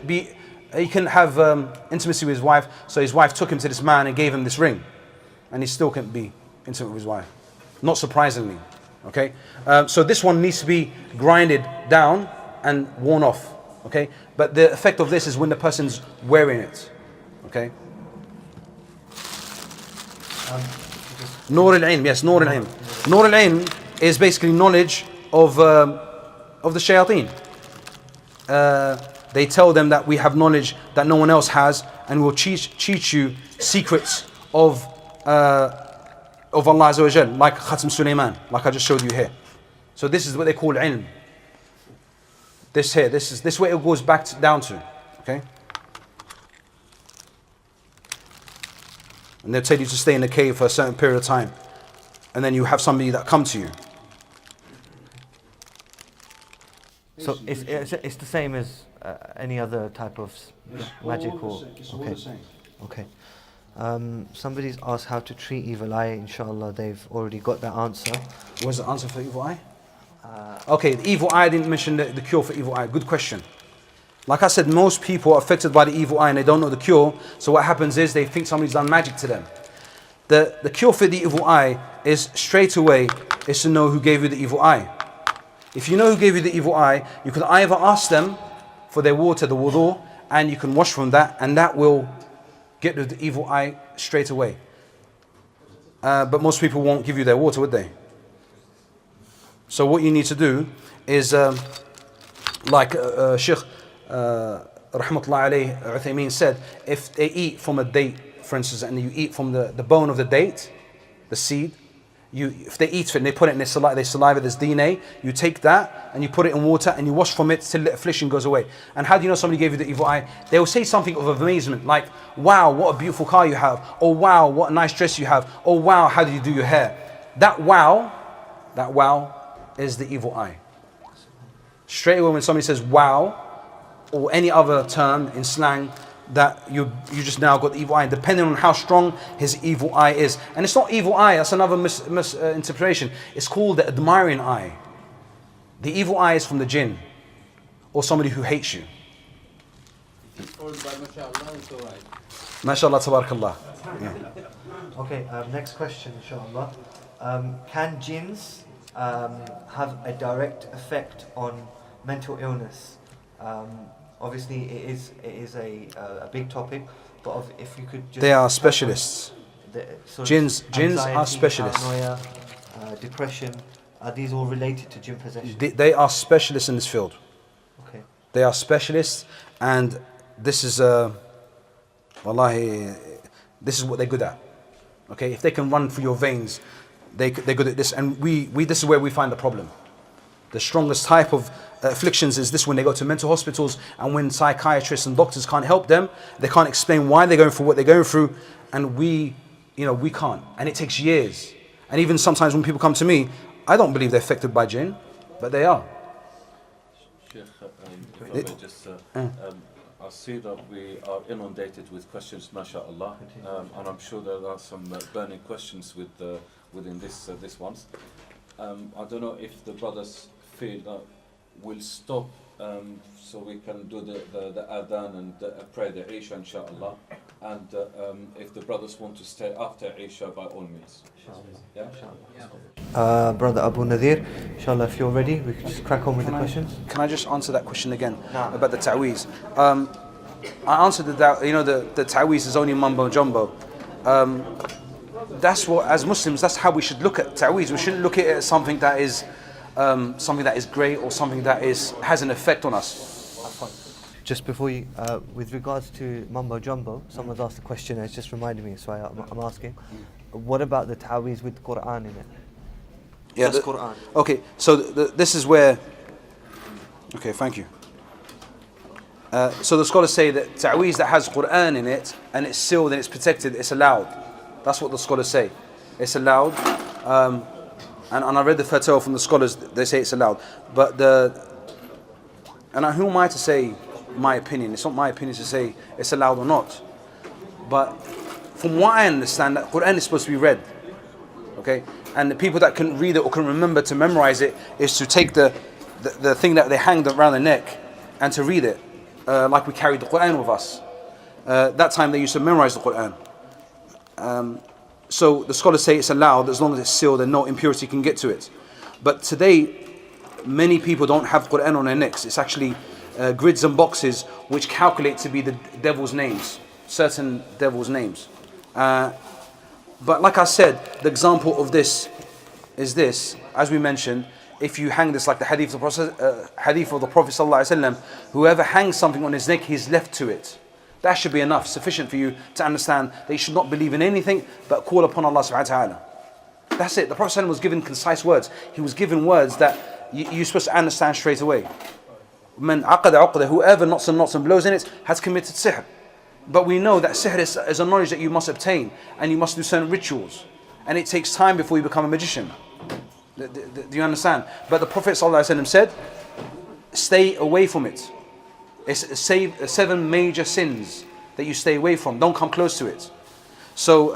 have intimacy with his wife, so his wife took him to this man and gave him this ring. And he still can't be intimate with his wife. Not surprisingly. Okay? So this one needs to be grinded down and worn off. Okay, but the effect of this is when the person's wearing it. Okay. Nur al-Ilm, yes, Nur al-Ilm. Nur al-Ilm is basically knowledge of the shayateen. They tell them that we have knowledge that no one else has, and we'll teach you secrets of Allah Azza wa Jal, like Khatam Sulaiman, like I just showed you here. So this is what they call ilm. This here, this way it goes back down to, okay? And they'll tell you to stay in the cave for a certain period of time. And then you have somebody that come to you. So it's the same as any other type of magic or... Okay. Somebody's asked how to treat evil eye. Inshallah, they've already got that answer. What's the answer for evil eye? Okay, the evil eye, I didn't mention the cure for evil eye. Good question. Like I said, most people are affected by the evil eye and they don't know the cure. So what happens is they think somebody's done magic to them. The cure for the evil eye is straight away is to know who gave you the evil eye. If you know who gave you the evil eye, you can either ask them for their water, the wudu, and you can wash from that, and that will get rid of the evil eye straight away. But most people won't give you their water, would they? So what you need to do is, like Sheikh Rahmatullahi alayhi Uthaymin said, if they eat from a date, for instance, and you eat from the bone of the date, the seed, if they eat it and they put it in their saliva, there's DNA, you take that and you put it in water and you wash from it till the affliction goes away. And how do you know somebody gave you the evil eye? They will say something of amazement like, wow, what a beautiful car you have. Oh wow, what a nice dress you have. Oh wow, how do you do your hair? That wow is the evil eye. Straight away when somebody says wow, or any other term in slang, that you just now got the evil eye, depending on how strong his evil eye is. And it's not evil eye, that's another misinterpretation. It's called the admiring eye. The evil eye is from the jinn, or somebody who hates you. Followed by mashallah, it's alright. MashaAllah, tabarakallah. Yeah. Okay, next question, inshallah. Can jinns have a direct effect on mental illness? Obviously, it is a big topic, but if you could just... They are specialists. Jinns are specialists. Paranoia, depression, are these all related to jinn possession? They are specialists in this field. Okay. They are specialists, and this is wallahi, this is what they're good at. Okay, if they can run through your veins, they're good at this. And this is where we find the problem. The strongest type of afflictions is this, when they go to mental hospitals and when psychiatrists and doctors can't help them, they can't explain why they're going through what they're going through, and we can't. And it takes years. And even sometimes when people come to me, I don't believe they're affected by jinn, but they are. Sheikh, I see that we are inundated with questions, mashallah, and I'm sure there are some burning questions within this ones. I don't know if the brothers feel that we'll stop so we can do the adhan and pray the Isha, inshallah, and if the brothers want to stay after Isha, by all means. Yeah? Brother Abu Nadir, inshallah, if you're ready, we can just crack on with the questions. Can I just answer that question again No. about the Taweez? I answered the Taweez is only mumbo jumbo. That's what, as Muslims, that's how we should look at Taweez. We shouldn't look at it as something that is great or something that has an effect on us. Just before you, with regards to mumbo jumbo, someone's asked a question and it's just reminded me, so I'm asking. What about the Taweez with Quran in it? Yeah, Just Quran. Okay, so this is where. Okay, thank you. So the scholars say that Taweez that has Quran in it and it's sealed and it's protected, it's allowed. That's what the scholars say. It's allowed. And I read the fatwa from the scholars, they say it's allowed. But who am I to say my opinion? It's not my opinion to say it's allowed or not. But from what I understand, that Quran is supposed to be read. Okay? And the people that can read it or can remember to memorize it is to take the thing that they hang around their neck and to read it. Like we carried the Quran with us. That time they used to memorize the Quran. So the scholars say it's allowed as long as it's sealed and no impurity can get to it. But today, many people don't have Quran on their necks. It's actually grids and boxes which calculate to be the devil's names, certain devil's names. But like I said, the example of this is this, as we mentioned, if you hang this like the hadith of the Prophet ﷺ, whoever hangs something on his neck, he's left to it. That should be enough, sufficient for you to understand that you should not believe in anything but call upon Allah subhanahu wa ta'ala. That's it. The Prophet ﷺ was given concise words. He was given words that you're supposed to understand straight away. Whoever knots and blows in it has committed sihr. But we know that sihr is a knowledge that you must obtain and you must do certain rituals. And it takes time before you become a magician. Do you understand? But the Prophet ﷺ said, stay away from it. It's 7 major sins that you stay away from. Don't come close to it. So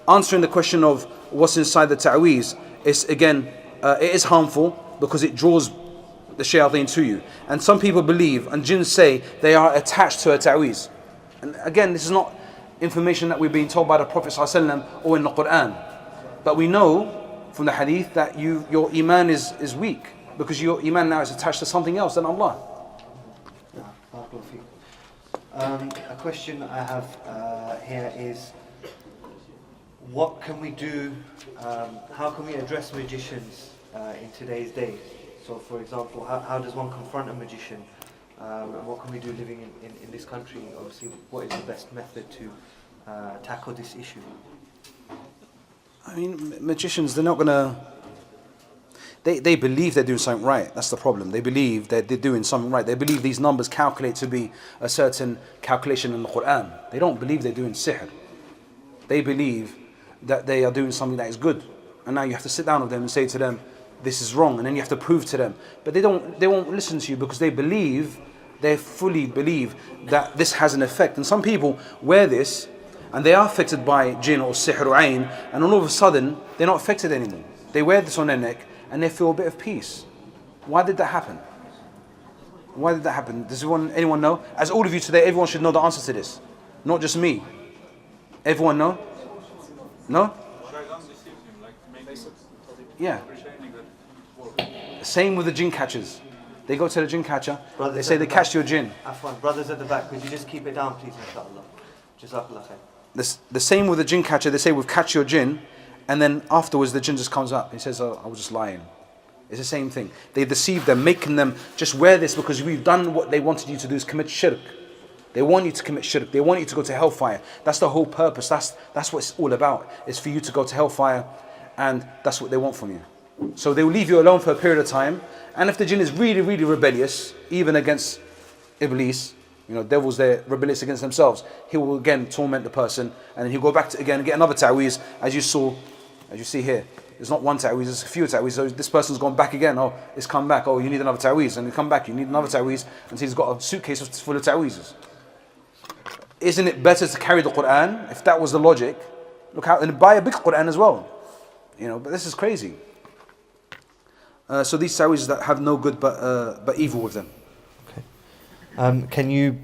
answering the question of what's inside the Taweez, it's again, it is harmful because it draws the shayateen to you. And some people believe, and jinns say, they are attached to a Taweez. And again, this is not information that we're being told by the Prophet ﷺ or in the Quran. But we know from the hadith that your iman is weak because your iman now is attached to something else than Allah. A question I have here is, what can we do, how can we address magicians in today's day? So for example, how does one confront a magician? And what can we do living in this country? Obviously, what is the best method to tackle this issue? I mean, magicians, they're not going to... They believe they're doing something right. That's the problem. They believe that they're doing something right. They believe these numbers calculate to be a certain calculation in the Quran. They don't believe they're doing sihr. They believe that they are doing something that is good. And now you have to sit down with them and say to them, this is wrong. And then you have to prove to them. But they won't listen to you because they fully believe that this has an effect. And some people wear this and they are affected by jinn or sihr or ayn, and all of a sudden they're not affected anymore. They wear this on their neck and they feel a bit of peace. Why did that happen? Why did that happen? Does anyone know? As all of you today, everyone should know the answer to this. Not just me. Everyone know? No? Yeah. Same with the jinn catchers. They go to the jinn catcher, they say they catch your jinn. Afwan, brothers at the back, could you just keep it down please, inshallah? Jazakallah khair. The same with the jinn catcher, they say we've catch your jinn, and then afterwards the jinn just comes up. He says, oh, I was just lying. It's the same thing. They deceive them, making them just wear this because we've done what they wanted you to do is commit shirk. They want you to commit shirk. They want you to go to hellfire. That's the whole purpose. That's what it's all about. It's for you to go to hellfire, and that's what they want from you. So they will leave you alone for a period of time. And if the jinn is really, really rebellious, even against Iblis, devils, they're rebellious against themselves, he will again torment the person, and then he'll go back to again and get another Taweez, as you see here. There's not one Taweez, there's a few Taweez. So this person's gone back again. Oh, it's come back. Oh, you need another Taweez. And you come back, you need another Taweez. And so he's got a suitcase full of Taweezes. Isn't it better to carry the Quran? If that was the logic, look how, and buy a big Quran as well. But this is crazy. So these Taweezes that have no good but evil with them. Okay. Can you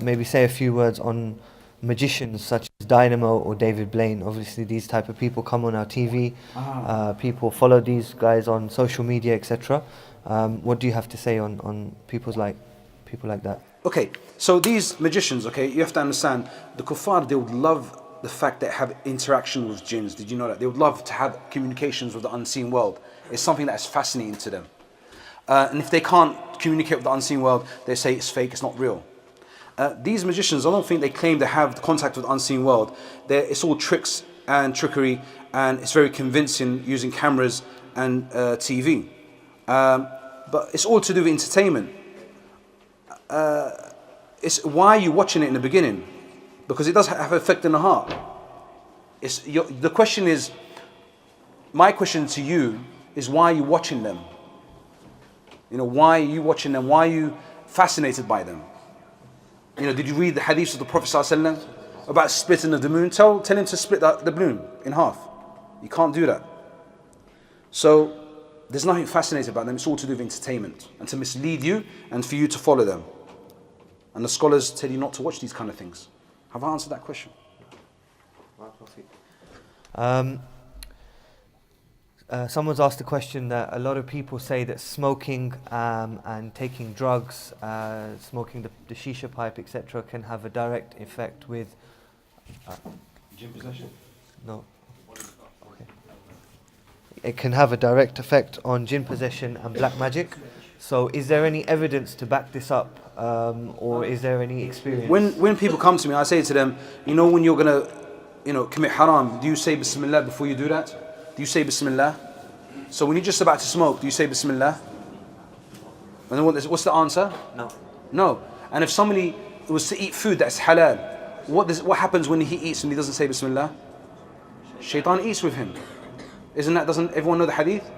maybe say a few words on magicians such as Dynamo or David Blaine. Obviously, these type of people come on our TV. People follow these guys on social media, etc. What do you have to say on people like that? Okay, so these magicians, okay, you have to understand, the kuffar, they would love the fact that have interaction with jinns. Did you know that? They would love to have communications with the unseen world. It's something that is fascinating to them. And if they can't communicate with the unseen world, they say it's fake, it's not real. These magicians, I don't think they claim to have contact with the unseen world. It's all tricks and trickery, and it's very convincing using cameras and TV. But it's all to do with entertainment. It's why are you watching it in the beginning? Because it does have an effect in the heart. The question is, my question to you is, why are you watching them? You know, why are you watching them? Why are you fascinated by them? You know, did you read the hadiths of the Prophet ﷺ about splitting of the moon? Tell him to split the moon in half. You can't do that. So there's nothing fascinating about them. It's all to do with entertainment and to mislead you and for you to follow them. And the scholars tell you not to watch these kind of things. Have I answered that question? Someone's asked a question that a lot of people say that smoking and taking drugs, smoking the shisha pipe, etc., can have a direct effect with Jinn possession? No. Okay. It can have a direct effect on jinn possession and black magic. So is there any evidence to back this up, or is there any experience? When people come to me, I say to them, you know, when you're going to commit haram, do you say Bismillah before you do that? Do you say Bismillah? So when you're just about to smoke, do you say Bismillah? And then what's the answer? No. No. And if somebody was to eat food that's halal, what happens when he eats and he doesn't say Bismillah? Shaitan eats with him. Doesn't everyone know the hadith?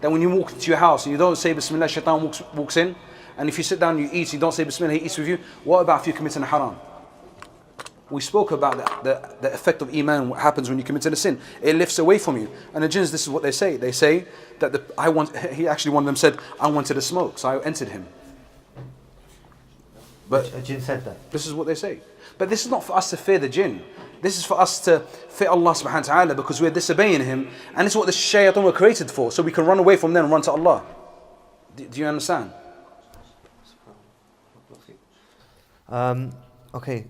That when you walk into your house and you don't say Bismillah, Shaitan walks in. And if you sit down and you eat, you don't say Bismillah, he eats with you. What about if you're committing a haram? We spoke about the effect of Iman, what happens when you commit a sin. It lifts away from you. And the jinns, this is what they say. They say that one of them said, I wanted to smoke, so I entered him. But a jinn said that. This is what they say. But this is not for us to fear the jinn. This is for us to fear Allah subhanahu wa ta'ala, because we're disobeying him. And it's what the shayatan were created for, so we can run away from them and run to Allah. Do you understand? Okay.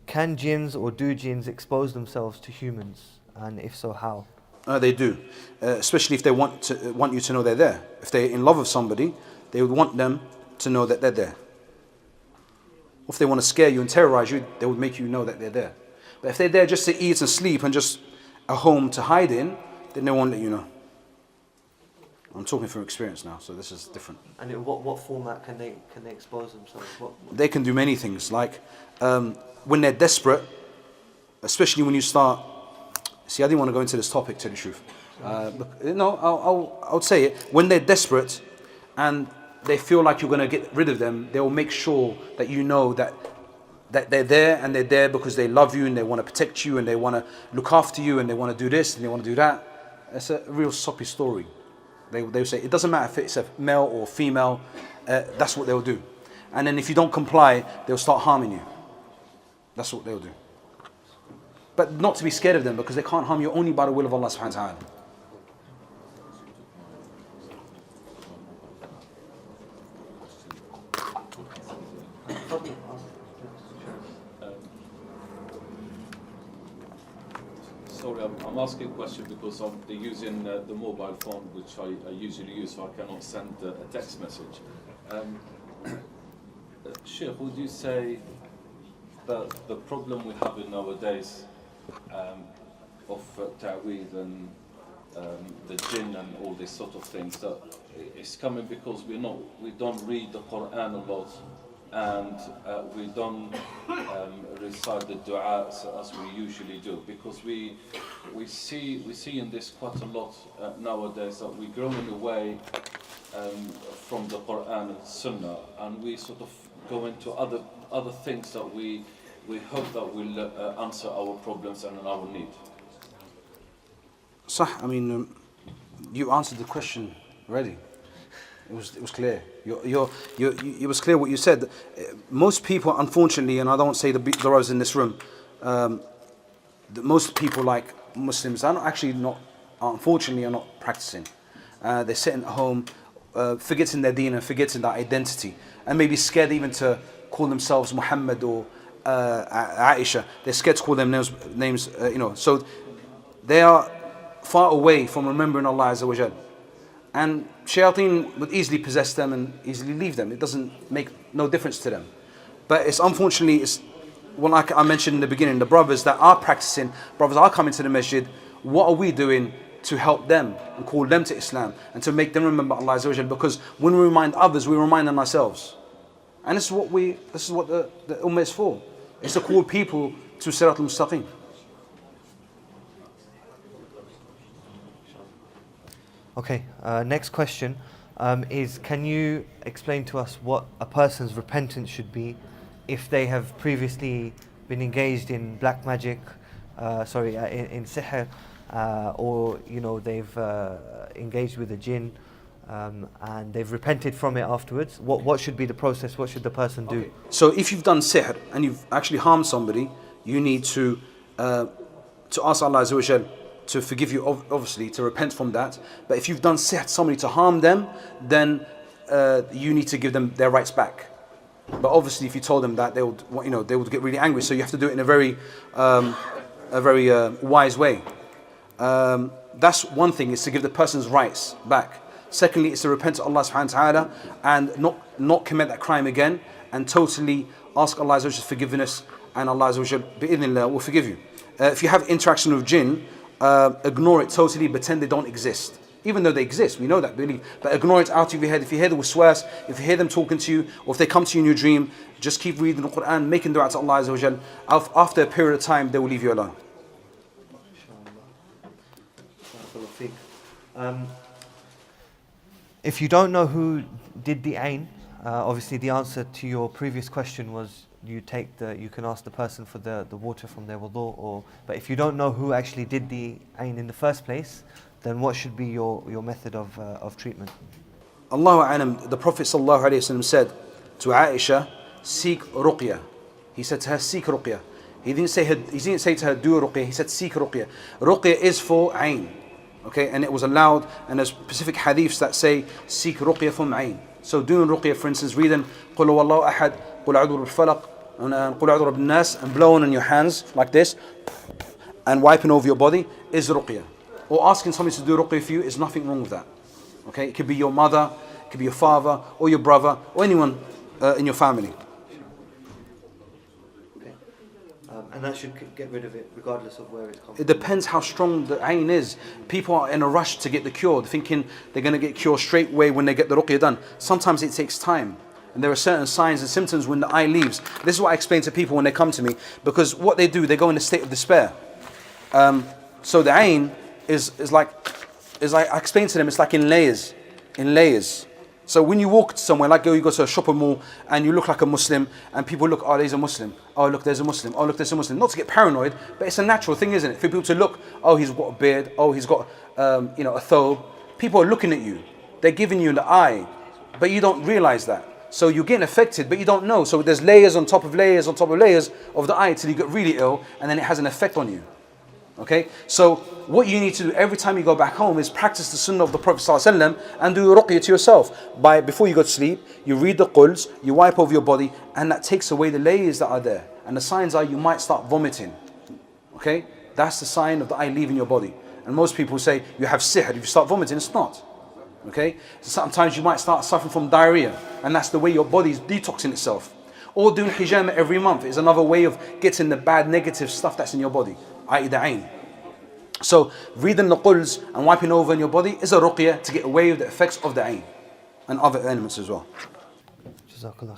Can jinns or do jinns expose themselves to humans? And if so, how? They do. Especially if they want you to know they're there. If they're in love with somebody, they would want them to know that they're there. If they want to scare you and terrorize you, they would make you know that they're there. But if they're there just to eat and sleep and just a home to hide in, then they won't let you know. I'm talking from experience now, so this is different. And in what format can they expose themselves? They can do many things, like when they're desperate, especially when you start. See, I didn't want to go into this topic, to tell the truth. I would say it. When they're desperate and they feel like you're going to get rid of them, they will make sure that you know that they're there, and they're there because they love you and they want to protect you and they want to look after you and they want to do this and they want to do that. It's a real soppy story. They will say, it doesn't matter if it's a male or female, that's what they'll do. And then if you don't comply, they'll start harming you. That's what they'll do. But not to be scared of them, because they can't harm you only by the will of Allah subhanahu wa ta'ala. Sorry, I'm asking a question because they're using the mobile phone, which I usually use, so I cannot send a text message. Sheikh, would you say that the problem we have in nowadays of Taweez and the jinn and all these sort of things, that it's coming because we don't read the Quran a lot, and we don't recite the dua as we usually do, because we see in this quite a lot nowadays that we're growing away from the Quran and Sunnah, and we sort of go into other things that we hope that will answer our problems and our need. I mean, you answered the question already. It was clear. It was clear what you said. Most people, unfortunately, and I don't say the brothers in this room, most people, like Muslims, are unfortunately are not practicing. They're sitting at home, forgetting their deen and forgetting their identity, and maybe scared even to call themselves Muhammad or Aisha. They're scared to call them names. So they are far away from remembering Allah Azza wa Jal. And shayateen would easily possess them and easily leave them. It doesn't make no difference to them. But like I mentioned in the beginning, the brothers that are practicing, brothers are coming to the masjid. What are we doing to help them and call them to Islam and to make them remember Allah Azza wa Jal? Because when we remind others, we remind them ourselves. And this is what the ummah is for. It's to call people to Sirat al-Mustaqim. Okay, next question is, can you explain to us what a person's repentance should be if they have previously been engaged in black magic, in sihr, or they've engaged with a jinn, and they've repented from it afterwards? What should be the process? What should the person do? Okay. So if you've done sihr and you've actually harmed somebody, you need to ask Allah Azza wa Jal to forgive you, obviously, to repent from that. But if you've done sihr to somebody to harm them, then you need to give them their rights back. But obviously, if you told them that, they would get really angry. So you have to do it in a very wise way. That's one thing, is to give the person's rights back. Secondly, is to repent to Allah subhanahu wa ta'ala and not commit that crime again, and totally ask Allah Azza wa Jal forgiveness, and Allah Azza wa Jal bi'idhnillah will forgive you. If you have interaction with jinn, ignore it totally, pretend they don't exist. Even though they exist, we know that, believe. But ignore it out of your head. If you hear the waswas, if you hear them talking to you, or if they come to you in your dream, just keep reading the Quran, making dua to Allah Azza wa Jal. After a period of time, they will leave you alone. If you don't know who did the ain, obviously the answer to your previous question was you can ask the person for the water from their wudu, but if you don't know who actually did the ain in the first place, then what should be your method of treatment? Allahu a'lam, the Prophet sallallahu alaihi wasallam said to Aisha, seek ruqya. He said to her, seek ruqya. He didn't say to her, do ruqya. He said, seek ruqya. Ruqya is for ain. Okay, and it was allowed, and there's specific hadiths that say, seek ruqya from ain. So doing ruqya, for instance, reading قُلْ هُوَ اللَّهُ أَحَدٌ قُلْ أَعُوذُ بِالْفَلَقِ and قُلْ أَعُوذُ بِرَبِّ النَّاسِ, and blowing on your hands like this and wiping over your body is ruqya. Or asking somebody to do ruqya for you, is nothing wrong with that. Okay, it could be your mother, it could be your father, or your brother, or anyone in your family. Okay. And that should get rid of it regardless of where it's come from? It depends how strong the ain is. People are in a rush to get the cure, thinking they're going to get cured straight away when they get the ruqya done. Sometimes it takes time. And there are certain signs and symptoms when the eye leaves. This is what I explain to people when they come to me, because what they do, they go in a state of despair. So the ain is like I explain to them, it's like in layers. So when you walk somewhere, like you go to a shopping mall and you look like a Muslim, and people look, oh, there's a Muslim. Oh, look, there's a Muslim. Oh, look, there's a Muslim. Not to get paranoid, but it's a natural thing, isn't it? For people to look, oh, he's got a beard. Oh, he's got a thobe. People are looking at you. They're giving you the eye, but you don't realize that. So you're getting affected, but you don't know. So there's layers on top of layers on top of layers of the eye till you get really ill, and then it has an effect on you. Okay? So what you need to do every time you go back home is practice the sunnah of the Prophet ﷺ and do ruqya to yourself. Before you go to sleep, you read the quls, you wipe over your body, and that takes away the layers that are there. And the signs are you might start vomiting. Okay? That's the sign of the eye leaving your body. And most people say you have sihr. If you start vomiting, it's not. Okay? So sometimes you might start suffering from diarrhea, and that's the way your body is detoxing itself. Or doing hijama every month is another way of getting the bad negative stuff that's in your body, i.e. the ain. So reading the quls and wiping over in your body is a ruqya to get away with the effects of the ain and other elements as well. Jazakallah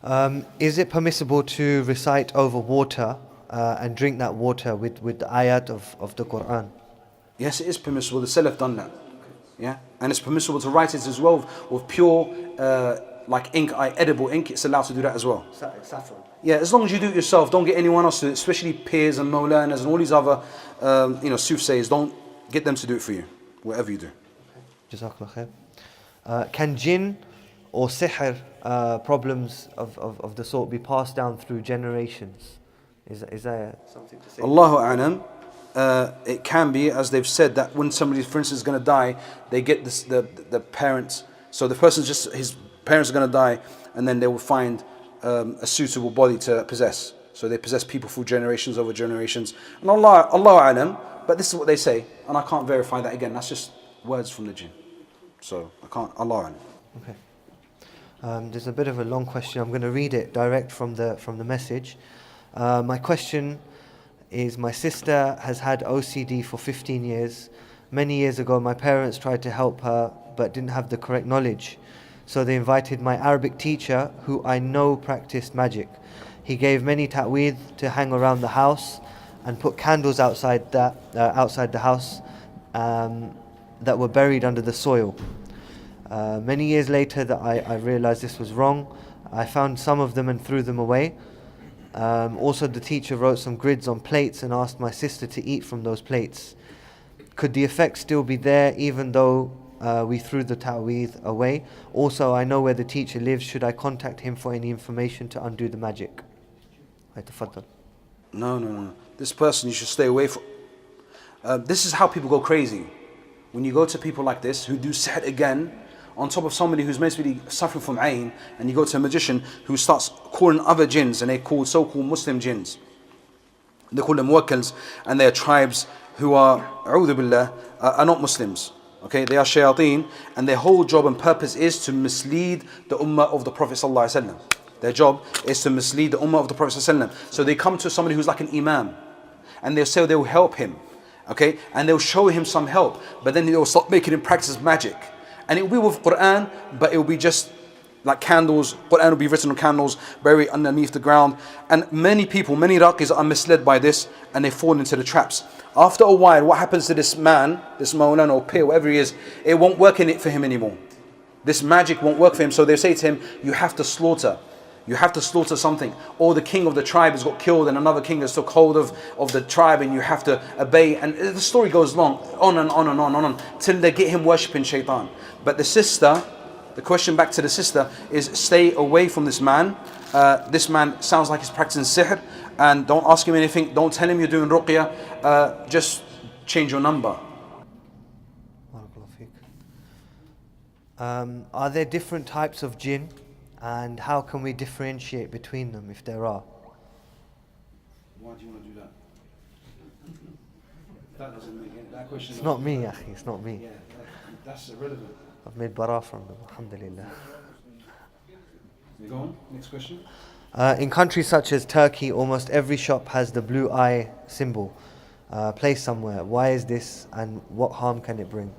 khair. Is it permissible to recite over water and drink that water with the ayat of the Quran? Yes, it is permissible. The Salaf done that. Yeah, and it's permissible to write it as well with pure like ink, edible ink. It's allowed to do that as well. Saffron. Yeah, as long as you do it yourself, don't get anyone else to do it, especially peers and mawlanas and all these other soothsayers. Don't get them to do it for you, whatever you do. Jazakallah khair. Can jinn or sihr problems of the sort be passed down through generations? Is that something to say? Allahu A'lam. It can be, as they've said, that when somebody, for instance, is going to die, they get this, the parents. So the person's just, his parents are going to die, and then they will find a suitable body to possess. So they possess people through generations over generations. And Allahu A'lam, but this is what they say, and I can't verify that again. That's just words from the jinn. So I can't, Allahu A'lam. Okay. There's a bit of a long question. I'm going to read it direct from the message. My question is, my sister has had OCD for 15 years. Many years ago, my parents tried to help her but didn't have the correct knowledge. So they invited my Arabic teacher, who I know practiced magic. He gave many ta'weez to hang around the house and put candles outside the house that were buried under the soil. Many years later that I realized this was wrong. I found some of them and threw them away. Also, the teacher wrote some grids on plates and asked my sister to eat from those plates. Could the effect still be there even though we threw the ta'weez away? Also, I know where the teacher lives. Should I contact him for any information to undo the magic? No. This person you should stay away from. This is how people go crazy. When you go to people like this who do sihr again, on top of somebody who's meant to be suffering from ayn, and you go to a magician who starts calling other jinns, and they call so-called Muslim jinns. They call them muwakkals, and they are tribes who are, a'udhu billah, are not Muslims. Okay, they are shayateen, and their whole job and purpose is to mislead the ummah of the Prophet sallallahu alaihi wasallam. Their job is to mislead the ummah of the Prophet sallallahu alaihi wasallam. So they come to somebody who's like an imam, and they'll say they will help him. Okay, and they'll show him some help, but then they'll start making him practice magic. And it will be with Quran, but it will be just like candles. Quran will be written on candles, buried underneath the ground. And many people, many Raqis are misled by this, and they fall into the traps. After a while, what happens to this man, this Mawlana or Pir, whatever he is, it won't work in it for him anymore. This magic won't work for him. So they say to him, you have to slaughter. You have to slaughter something. Or the king of the tribe has got killed and another king has took hold of the tribe, and you have to obey. And the story goes long, on and on and on and on, till they get him worshipping shaitan. But the sister, the question back to the sister is, stay away from this man. This man sounds like he's practicing sihr, and don't ask him anything. Don't tell him you're doing ruqya. Just change your number. Are there different types of jinn, and how can we differentiate between them if there are? Why do you want to do that? That doesn't make any, that question. It's not me, Akhi, it's not me. Yeah, that's irrelevant. I've made bara from them, alhamdulillah. You go on, next question. In countries such as Turkey, almost every shop has the blue eye symbol placed somewhere. Why is this, and what harm can it bring?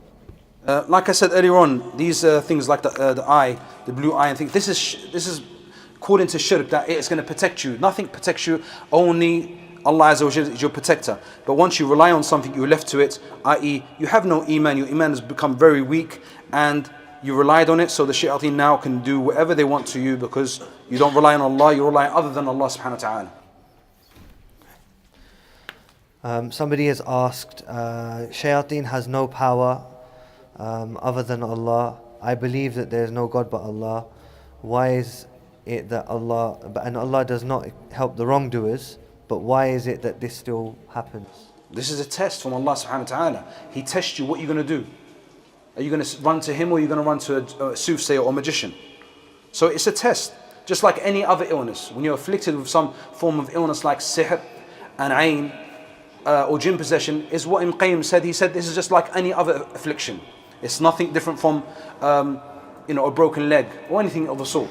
Like I said earlier on, these things like the eye, the blue eye and things, this is according to shirk, that it's going to protect you. Nothing protects you, only Allah Azza wa Jalla is your protector. But once you rely on something, you're left to it, i.e. you have no iman, your iman has become very weak, and you relied on it, so the shayateen now can do whatever they want to you, because you don't rely on Allah, you rely on other than Allah subhanahu wa ta'ala. Somebody has asked, shayateen has no power other than Allah. I believe that there is no God but Allah. Why is it that Allah does not help the wrongdoers, but why is it that this still happens? This is a test from Allah subhanahu wa ta'ala. He tests you, what are you going to do? Are you going to run to him, or are you going to run to a soothsayer or magician? So it's a test, just like any other illness. When you're afflicted with some form of illness like sihr and ayn or jinn possession, is what Ibn Qayyim said. He said this is just like any other affliction. It's nothing different from a broken leg or anything of the sort.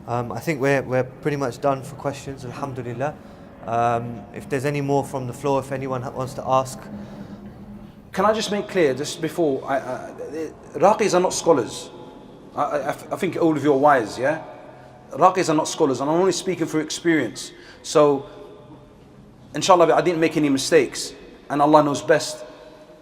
I think we're pretty much done for questions, alhamdulillah. If there's any more from the floor, if anyone wants to ask. Can I just make clear, just before, Raqis are not scholars. I think all of you are wise, yeah? Raqis are not scholars, and I'm only speaking through experience. So, inshallah, I didn't make any mistakes, and Allah knows best.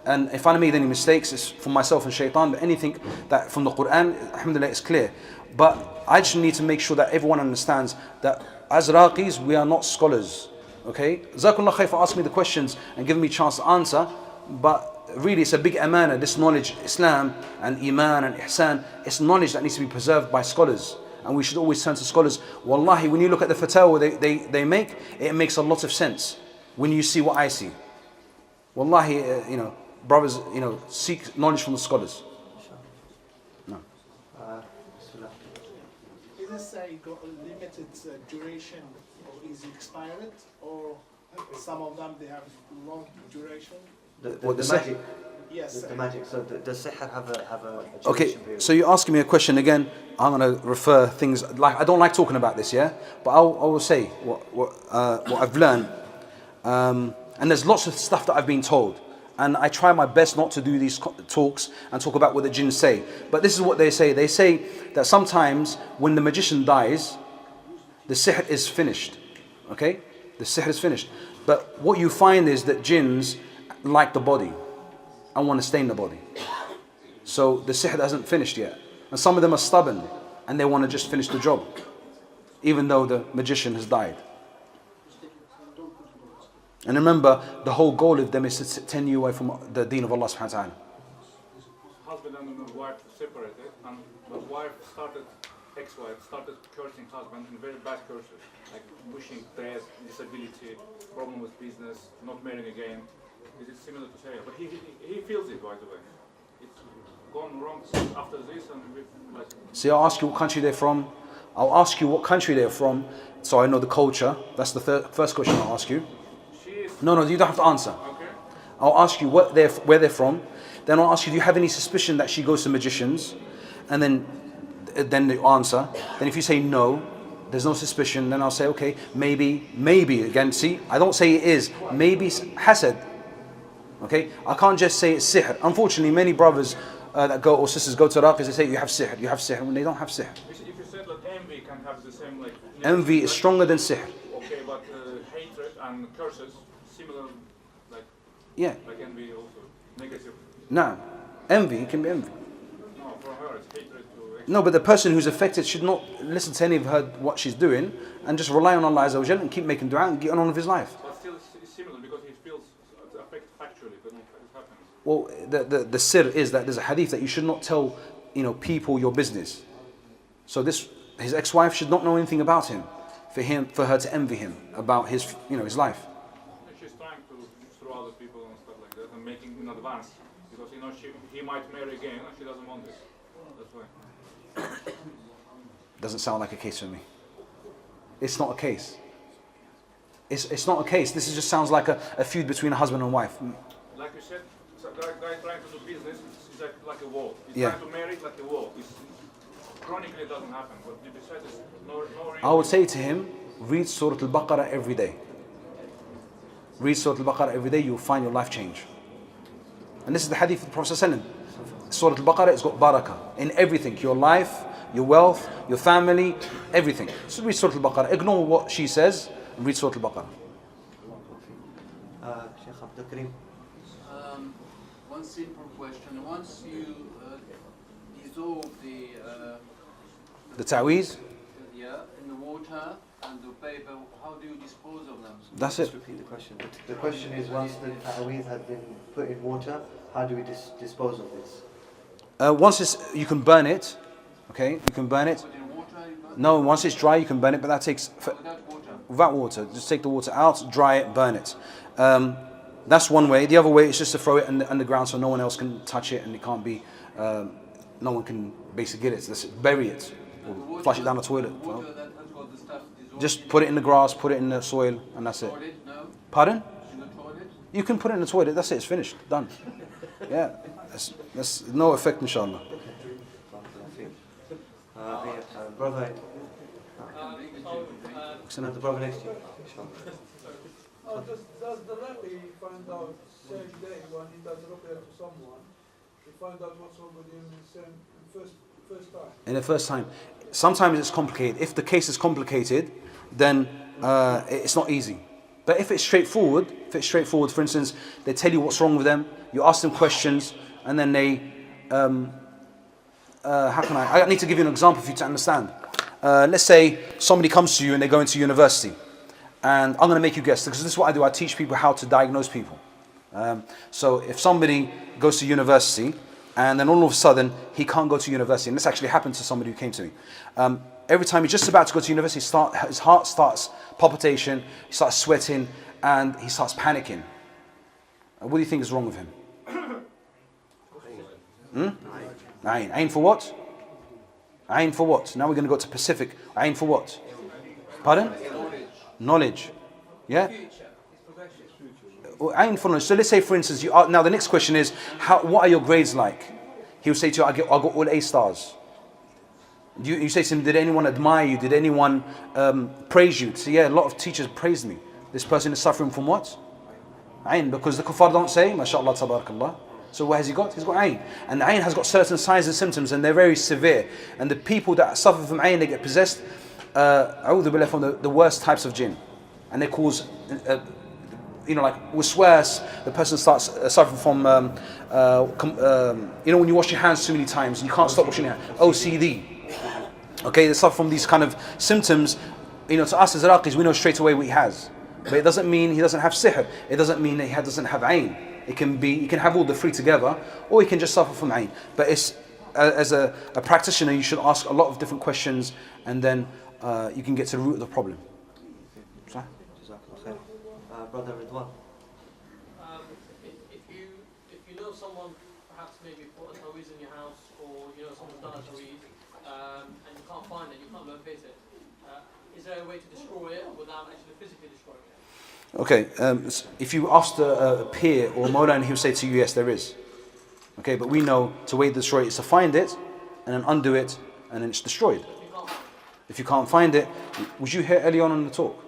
And if I made any mistakes, it's for myself and shaitan, but anything that from the Quran, alhamdulillah, is clear. But I just need to make sure that everyone understands that as Raqis, we are not scholars. Okay? Jazakallah khair for asking me the questions and giving me a chance to answer. But really, it's a big amana, this knowledge, Islam and Iman and Ihsan, it's knowledge that needs to be preserved by scholars. and we should always turn to scholars. Wallahi, when you look at the fatwa they make, it makes a lot of sense when you see what I see. Wallahi, brothers, seek knowledge from the scholars. No. Is this got a limited duration, or is it expired, or some of them they have long duration? The magic. Yes. The magic. So does sihr have a duration Okay, period? so you're asking me a question again. I'm going to refer things like I don't like talking about this, yeah. But I will say what I've learned, and there's lots of stuff that I've been told, and I try my best not to do these talks and talk about what the jinn say. But this is what they say. They say that sometimes when the magician dies, the sihr is finished. Okay, the sihr is finished. But what you find is that jinns like the body and want to stay in the body. So the sihr hasn't finished yet. And some of them are stubborn and they want to just finish the job, even though the magician has died. And remember, the whole goal of them is to turn you away from the deen of Allah subhanahu wa ta'ala. Husband and wife separated, and the wife ex-wife started cursing husband in very bad curses, like wishing death, disability, problem with business, not marrying again. Is it similar to Sharia? But he feels it, by the way. It's gone wrong after this, and like. See, I'll ask you what country they're from. I'll ask you what country they're from, so I know the culture. That's the first question I'll ask you. No, you don't have to answer. Okay. I'll ask you where they're from. Then I'll ask you, do you have any suspicion that she goes to magicians? And then the answer. Then if you say no, there's no suspicion, then I'll say, okay, maybe, again, see, I don't say it is, maybe hasad. Okay, I can't just say it's sihr. Unfortunately, many brothers that go, or sisters go to Iraqis, they say you have sihr, when they don't have sihr. If you said that envy can have the same like. Envy is stronger than sihr. Okay, but hatred and curses similar, like. Yeah. Like envy also negative. No, envy can be envy. No, for her it's hatred to. No, but the person who's affected should not listen to any of her what she's doing and just rely on Allah Azza wa Jalla and keep making dua and get on with his life. But still it's similar because he feels it's affected factually, but it happens. Well, the sir is that there's a hadith that you should not tell, people your business. So his ex-wife should not know anything about him, for her to envy him about his, his life. She's trying to throw other people and stuff like that and making in advance because he might marry again and she doesn't want this. That's why. Doesn't sound like a case for me. It's not a case. It's not a case. This just sounds like a feud between a husband and wife. Like you said, it's a guy trying to do business is like a wall. He's Yeah. trying to marry like a wall. Chronically it doesn't happen, but besides there's no reason. I would say to him, read Surah Al-Baqarah every day. Read Surah Al-Baqarah every day, you'll find your life change. And this is the hadith of the Prophet ﷺ. Surah Al-Baqarah has got barakah in everything. Your life, your wealth, your family, everything. So read Surah Al-Baqarah. Ignore what she says and read Surah Al-Baqarah. Sheikh Abdul Karim. One simple question. Once you dissolve The Taweez, in the water and the paper, how do you dispose of them? that's it. Just repeat the question. The question is, once the Taweez has been put in water, how do we dispose of this? You can burn it. Okay, you can burn it. Put in water, you burn? No, once it's dry, you can burn it, but that takes Without water? without water. Just take the water out, dry it, burn it. That's one way. The other way is just to throw it underground so no one else can touch it and it can't be. No one can basically get it. So let's bury it, or flush it down the toilet. Water that has got the stuff dissolved. Just put it in the grass, put it in the soil, and that's it. Toilet? No? Pardon? In the toilet? You can put it in the toilet. That's it. It's finished. Done. Yeah. That's no effect, inshallah. Brother, the brother next to you. Does the Laqi find out same day when he does ruqya to someone, he find out what's wrong with him in first time? In the first time. Sometimes it's complicated. If the case is complicated, then it's not easy. But if it's straightforward, for instance, they tell you what's wrong with them, you ask them questions, and then they, I need to give you an example for you to understand. Let's say somebody comes to you and they go into university, and I'm going to make you guess, because this is what I do. I teach people how to diagnose people. So if somebody goes to university, and then all of a sudden he can't go to university. And this actually happened to somebody who came to me. Every time he's just about to go to university, his heart starts palpitation, he starts sweating, and he starts panicking. What do you think is wrong with him? Ayn. Ayn for what? Ayn for what? Now we're going to go to Pacific. Ayn for what? Pardon? Knowledge. Yeah? Ayn for knowledge. So let's say, for instance, now the next question is, what are your grades like? He will say to you, I got all A stars. You say to him, did anyone admire you? Did anyone praise you? So yeah, a lot of teachers praised me. This person is suffering from what? Ayn, because the kuffar don't say, MashaAllah, tabarakallah. So what has he got? He's got ayn. And ayn has got certain signs and symptoms, and they're very severe. And the people that suffer from ayn, they get possessed, a'udhu billah, from the worst types of jinn. And they cause, like waswas, the person starts suffering from, when you wash your hands too many times, and you can't stop washing your hands. OCD. Okay, they suffer from these kind of symptoms. To us as Iraqis, we know straight away what he has. But it doesn't mean he doesn't have sihr. It doesn't mean that he doesn't have ayn. It can be, you can have all the three together, or you can just suffer from ayn. But it's, as a practitioner, you should ask a lot of different questions, and then you can get to the root of the problem. Brother Ridwan. If you know someone perhaps maybe put a Taweez in your house, or someone's done a Taweez, and you can't find it, you can't locate it, is there a way to destroy it without actually physically destroying it? Okay, if you asked a peer or a Mawlana, he would say to you, yes, there is. Okay, but we know the way to destroy it is to find it, and then undo it, and then it's destroyed. If you can't find it, was you here early on in the talk?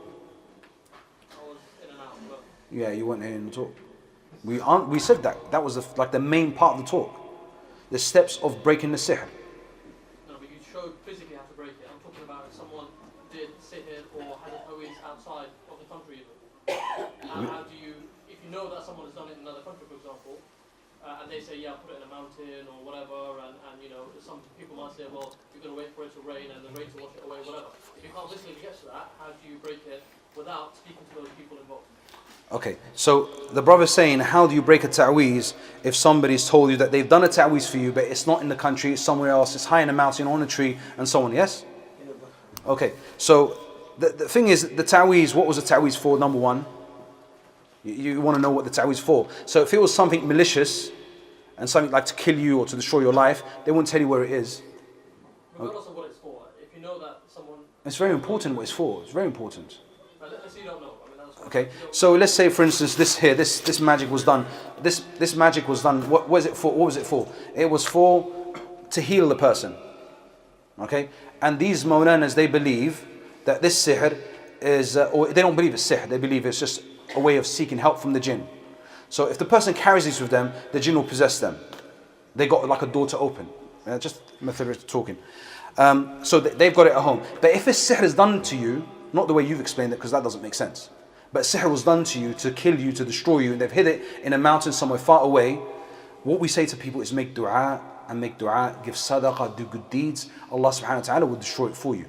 I was in and out, but... Yeah, you weren't here in the talk. We said that was like the main part of the talk. The steps of breaking the sihr. No, but you showed physically how to break it. I'm talking about if someone did sihr or had a Taweez outside of the country even. How do you, if you know that someone has done it in another country, for example, and they say, yeah, put it in a mountain or whatever, and some people might say, well, you're going to wait for it to rain and the rain to wash it away, whatever. If you can't physically get to that, how do you break it without speaking to those people involved? Okay, so the brother's saying, how do you break a ta'weez if somebody's told you that they've done a ta'weez for you, but it's not in the country, it's somewhere else, it's high in a mountain, on a tree, and so on, yes? Okay, so the thing is, the ta'weez, what was the ta'weez for, number one? You want to know what the ta'weez for. So if it was something malicious, and something like to kill you or to destroy your life, they wouldn't tell you where it is. Regardless of what it's for, if you know that someone... It's very important what it's for, it's very important. Let's say you don't know. Okay, so let's say, for instance, this magic was done. This magic was done. What was it for? What was it for? It was for to heal the person. Okay, and these Mawlanas, they believe that this sihr is, or they don't believe it's sihr. They believe it's just a way of seeking help from the jinn. So if the person carries these with them, the jinn will possess them. They got like a door to open. Just method of talking. So they've got it at home. But if this sihr is done to you, not the way you've explained it, because that doesn't make sense. But sihr was done to you to kill you, to destroy you, and they've hid it in a mountain somewhere far away. What we say to people is make dua, give sadaqah, do good deeds. Allah subhanahu wa ta'ala will destroy it for you.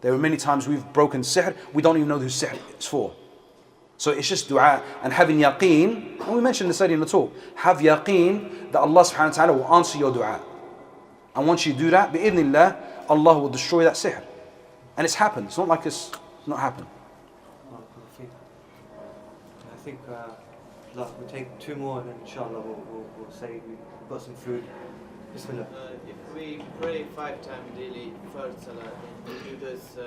There are many times we've broken sihr, we don't even know who sihr is for. So it's just dua and having yaqeen, and we mentioned this earlier in the talk, have yaqeen that Allah subhanahu wa ta'ala will answer your dua. And once you do that, bi'idhnillah, Allah will destroy that sihr. And it's happened, it's not like it's not happened. I think we'll take two more and then inshallah we'll say we've got some food. Bismillah. If we pray 5 times daily first salah, we do this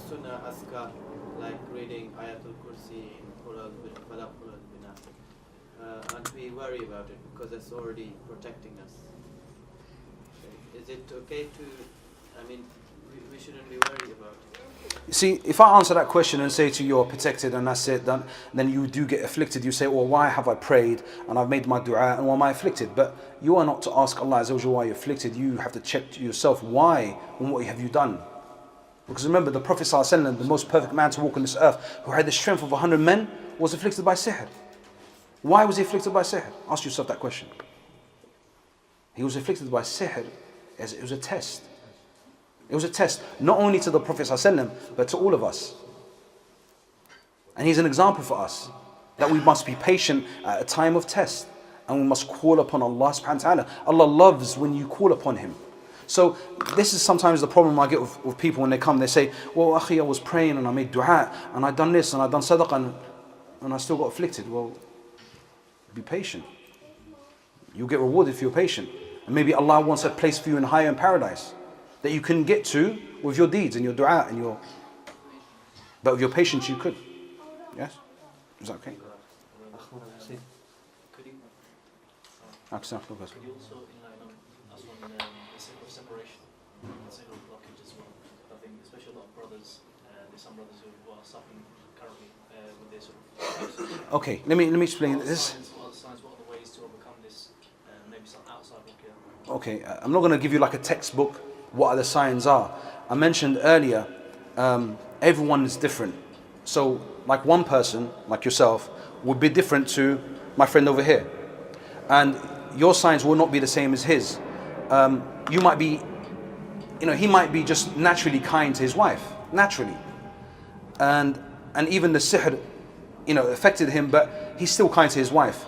sunnah askar, like reading Ayatul Kursi, Qur'an bin Falaq, Qur'an bin Nas, and we worry about it because it's already protecting us. Is it okay to, we shouldn't be worried about it? See, if I answer that question and say to you, you're protected and that's it, then you do get afflicted. You say, well, why have I prayed and I've made my dua and why am I afflicted? But you are not to ask Allah Azza wa Jalla why you're afflicted. You have to check yourself why and what have you done. Because remember, the Prophet ﷺ, the most perfect man to walk on this earth, who had the strength of 100 men, was afflicted by sihr. Why was he afflicted by sihr? Ask yourself that question. He was afflicted by sihr as it was a test. It was a test, not only to the Prophet ﷺ, but to all of us. And he's an example for us, that we must be patient at a time of test. And we must call upon Allah subhanahu wa ta'ala. Allah loves when you call upon Him. So this is sometimes the problem I get with people when they come. They say, well, akhi, I was praying and I made dua and I done this and I done sadaqah and I still got afflicted. Well, be patient. You'll get rewarded if you're patient. And maybe Allah wants a place for you in higher in paradise that you can get to with your deeds and your dua and your... But with your patience you could. Yes? Is that okay? Could you also enlighten us on the sake of separation, the sake of blockage as well? I think especially a lot of brothers, there's some brothers who are suffering currently with this sort of... Okay, let me explain this. What are the signs, what are the ways to overcome this? Maybe some outside ruqya. Okay, I'm not going to give you like a textbook, what are the signs are. I mentioned earlier, everyone is different. So like one person, like yourself, would be different to my friend over here. And your signs will not be the same as his. You might be, he might be just naturally kind to his wife, naturally. And even the sihr, affected him, but he's still kind to his wife.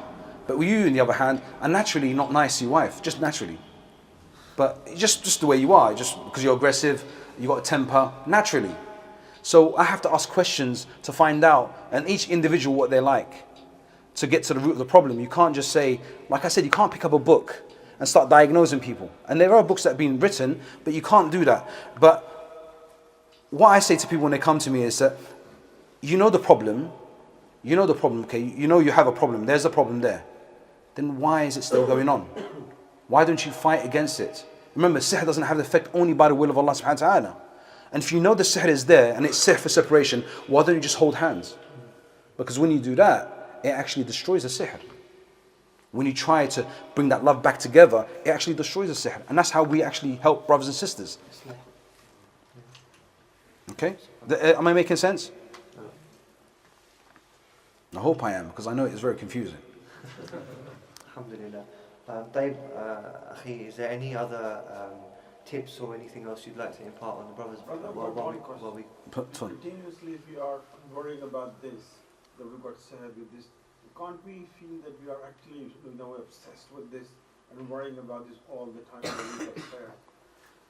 But you, on the other hand, are naturally not nice to your wife, just naturally. But just the way you are, just because you're aggressive, you got a temper, naturally. So I have to ask questions to find out, and each individual what they're like, to get to the root of the problem. You can't just say, like I said, you can't pick up a book and start diagnosing people. And there are books that have been written, but you can't do that. But what I say to people when they come to me is that, you know the problem, okay? You know you have a problem, there's a problem there. Then why is it still going on? Why don't you fight against it? Remember, sihr doesn't have the effect only by the will of Allah subhanahu wa ta'ala. And if you know the sihr is there and it's sihr for separation, why don't you just hold hands? Because when you do that, it actually destroys the sihr. When you try to bring that love back together, it actually destroys the sihr. And that's how we actually help brothers and sisters. Okay? Am I making sense? I hope I am, because I know it's very confusing. Alhamdulillah. Taib, akhi, is there any other tips or anything else you'd like to impart on the brothers? Continuously, if we are worrying about this, that we've got sihr with this, can't we feel that we are actually obsessed with this and worrying about this all the time?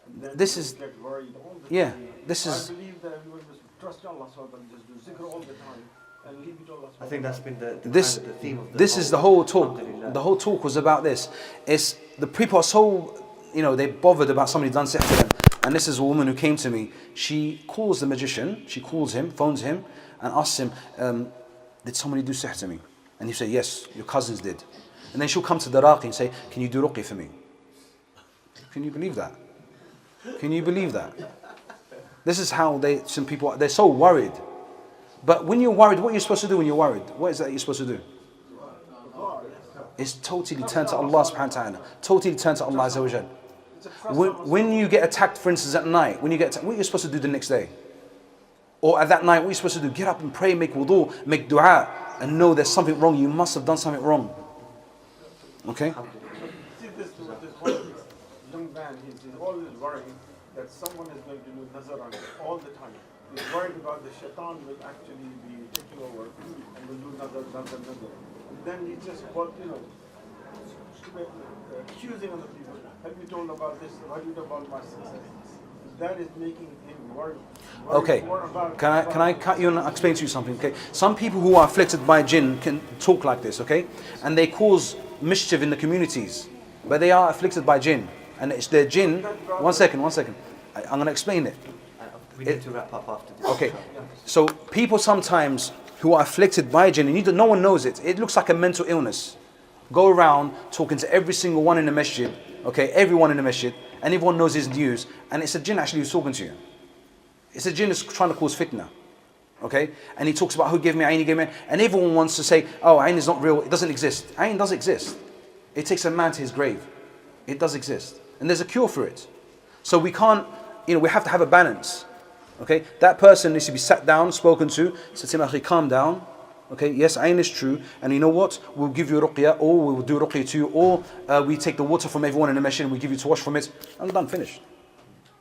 And then This is, get worried all the yeah, time. this is... I believe that everyone just trust Allah and just do zikr all the time and leave it to Allah. I think that's been the theme of the whole talk. The whole talk was about this. It's the people are so, they bothered about somebody done sihr to them. And this is a woman who came to me. She calls the magician. She calls him, phones him, and asks him, "Did somebody do sihr to me?" And he said, "Yes, your cousins did." And then she'll come to the raqi and say, "Can you do ruqya for me?" Can you believe that? Can you believe that? This is how some people, they're so worried. But when you're worried, what are you supposed to do when you're worried? What is that you're supposed to do? It's totally turn to Allah subhanahu wa ta'ala. Totally turn to Allah azza wa jal. When you get attacked, for instance, at night, what are you supposed to do the next day? Or at that night, what are you supposed to do? Get up and pray, make wudu, make dua, and know there's something wrong. You must have done something wrong. Okay? See this one young man, he's always worried that someone is going to do nazar on him all the time. He's worried about the shaitan will actually be taking over and will do nazar. And then he just accusing other people. Have you told about this? Have you told about my success? That is making him worry. Okay, can I cut you and explain to you something? Okay, some people who are afflicted by jinn can talk like this, okay, and they cause mischief in the communities, but they are afflicted by jinn, and it's their jinn. One second. I'm going to explain it. We need to wrap up after this. Okay, so people sometimes who are afflicted by jinn, and no one knows it. It looks like a mental illness. Go around talking to every single one in the masjid, okay, everyone in the masjid, and everyone knows his news, and it's a jinn actually who's talking to you. It's a jinn who's trying to cause fitna, okay? And he talks about who gave me ayn, he gave me, and everyone wants to say, oh, ayn is not real, it doesn't exist. Ayn does exist. It takes a man to his grave. It does exist. And there's a cure for it. So we can't, we have to have a balance, okay? That person needs to be sat down, spoken to, said to him, calm down. Okay, yes, ayn is true, and you know what? We'll give you ruqya, or we will do ruqya to you, or we take the water from everyone in the masjid and we give you to wash from it. I'm done, finished.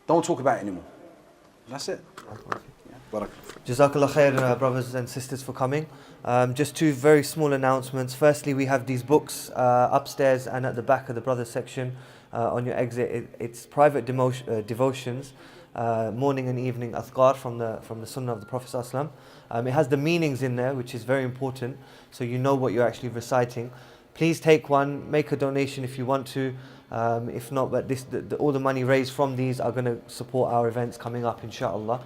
Don't talk about it anymore. That's it. Yeah. Jazakallah khair, brothers and sisters, for coming. Just two very small announcements. Firstly, we have these books upstairs and at the back of the brothers section on your exit. It's private devotions, morning and evening azkar from the Sunnah of the Prophet ﷺ. It has the meanings in there, which is very important, so you know what you're actually reciting. Please take one, make a donation if you want to. If not, but all the money raised from these are going to support our events coming up, inshallah.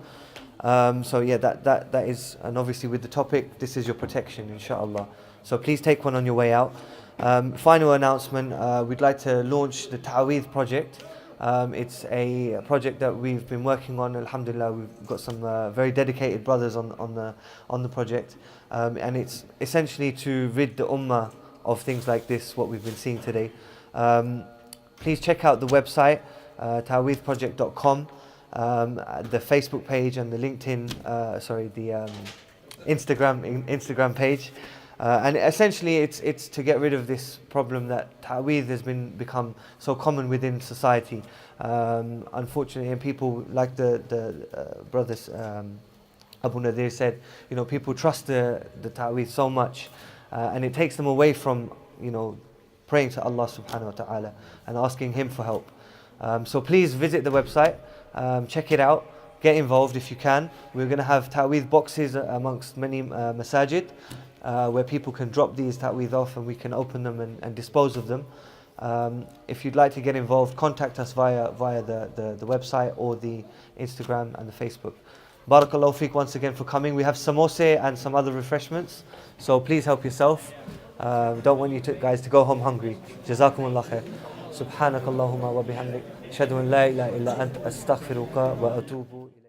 So yeah, that is, and obviously with the topic, this is your protection, inshallah. So please take one on your way out. Final announcement, we'd like to launch the Taweez project. It's a project that we've been working on, alhamdulillah. We've got some very dedicated brothers on the project. And it's essentially to rid the ummah of things like this, what we've been seeing today. Please check out the website, taweezproject.com. The Facebook page and the LinkedIn, the Instagram page, and essentially it's to get rid of this problem that Taweez has become so common within society. Unfortunately, and people like the brothers Abu Nadir said, people trust the Taweez so much, and it takes them away from praying to Allah subhanahu wa ta'ala and asking Him for help. So please visit the website. Check it out, get involved if you can. We're going to have Taweez boxes amongst many masajid where people can drop these Taweez off and we can open them and dispose of them. If you'd like to get involved, contact us via the website or the Instagram and the Facebook. Barakallahu feek once again for coming. We have samosa and some other refreshments, so please help yourself. Don't want you guys to go home hungry. Jazakumullah khair. سبحانك اللهم وبحمدك أشهد أن لا إله إلا أنت أستغفرك وأتوب إليك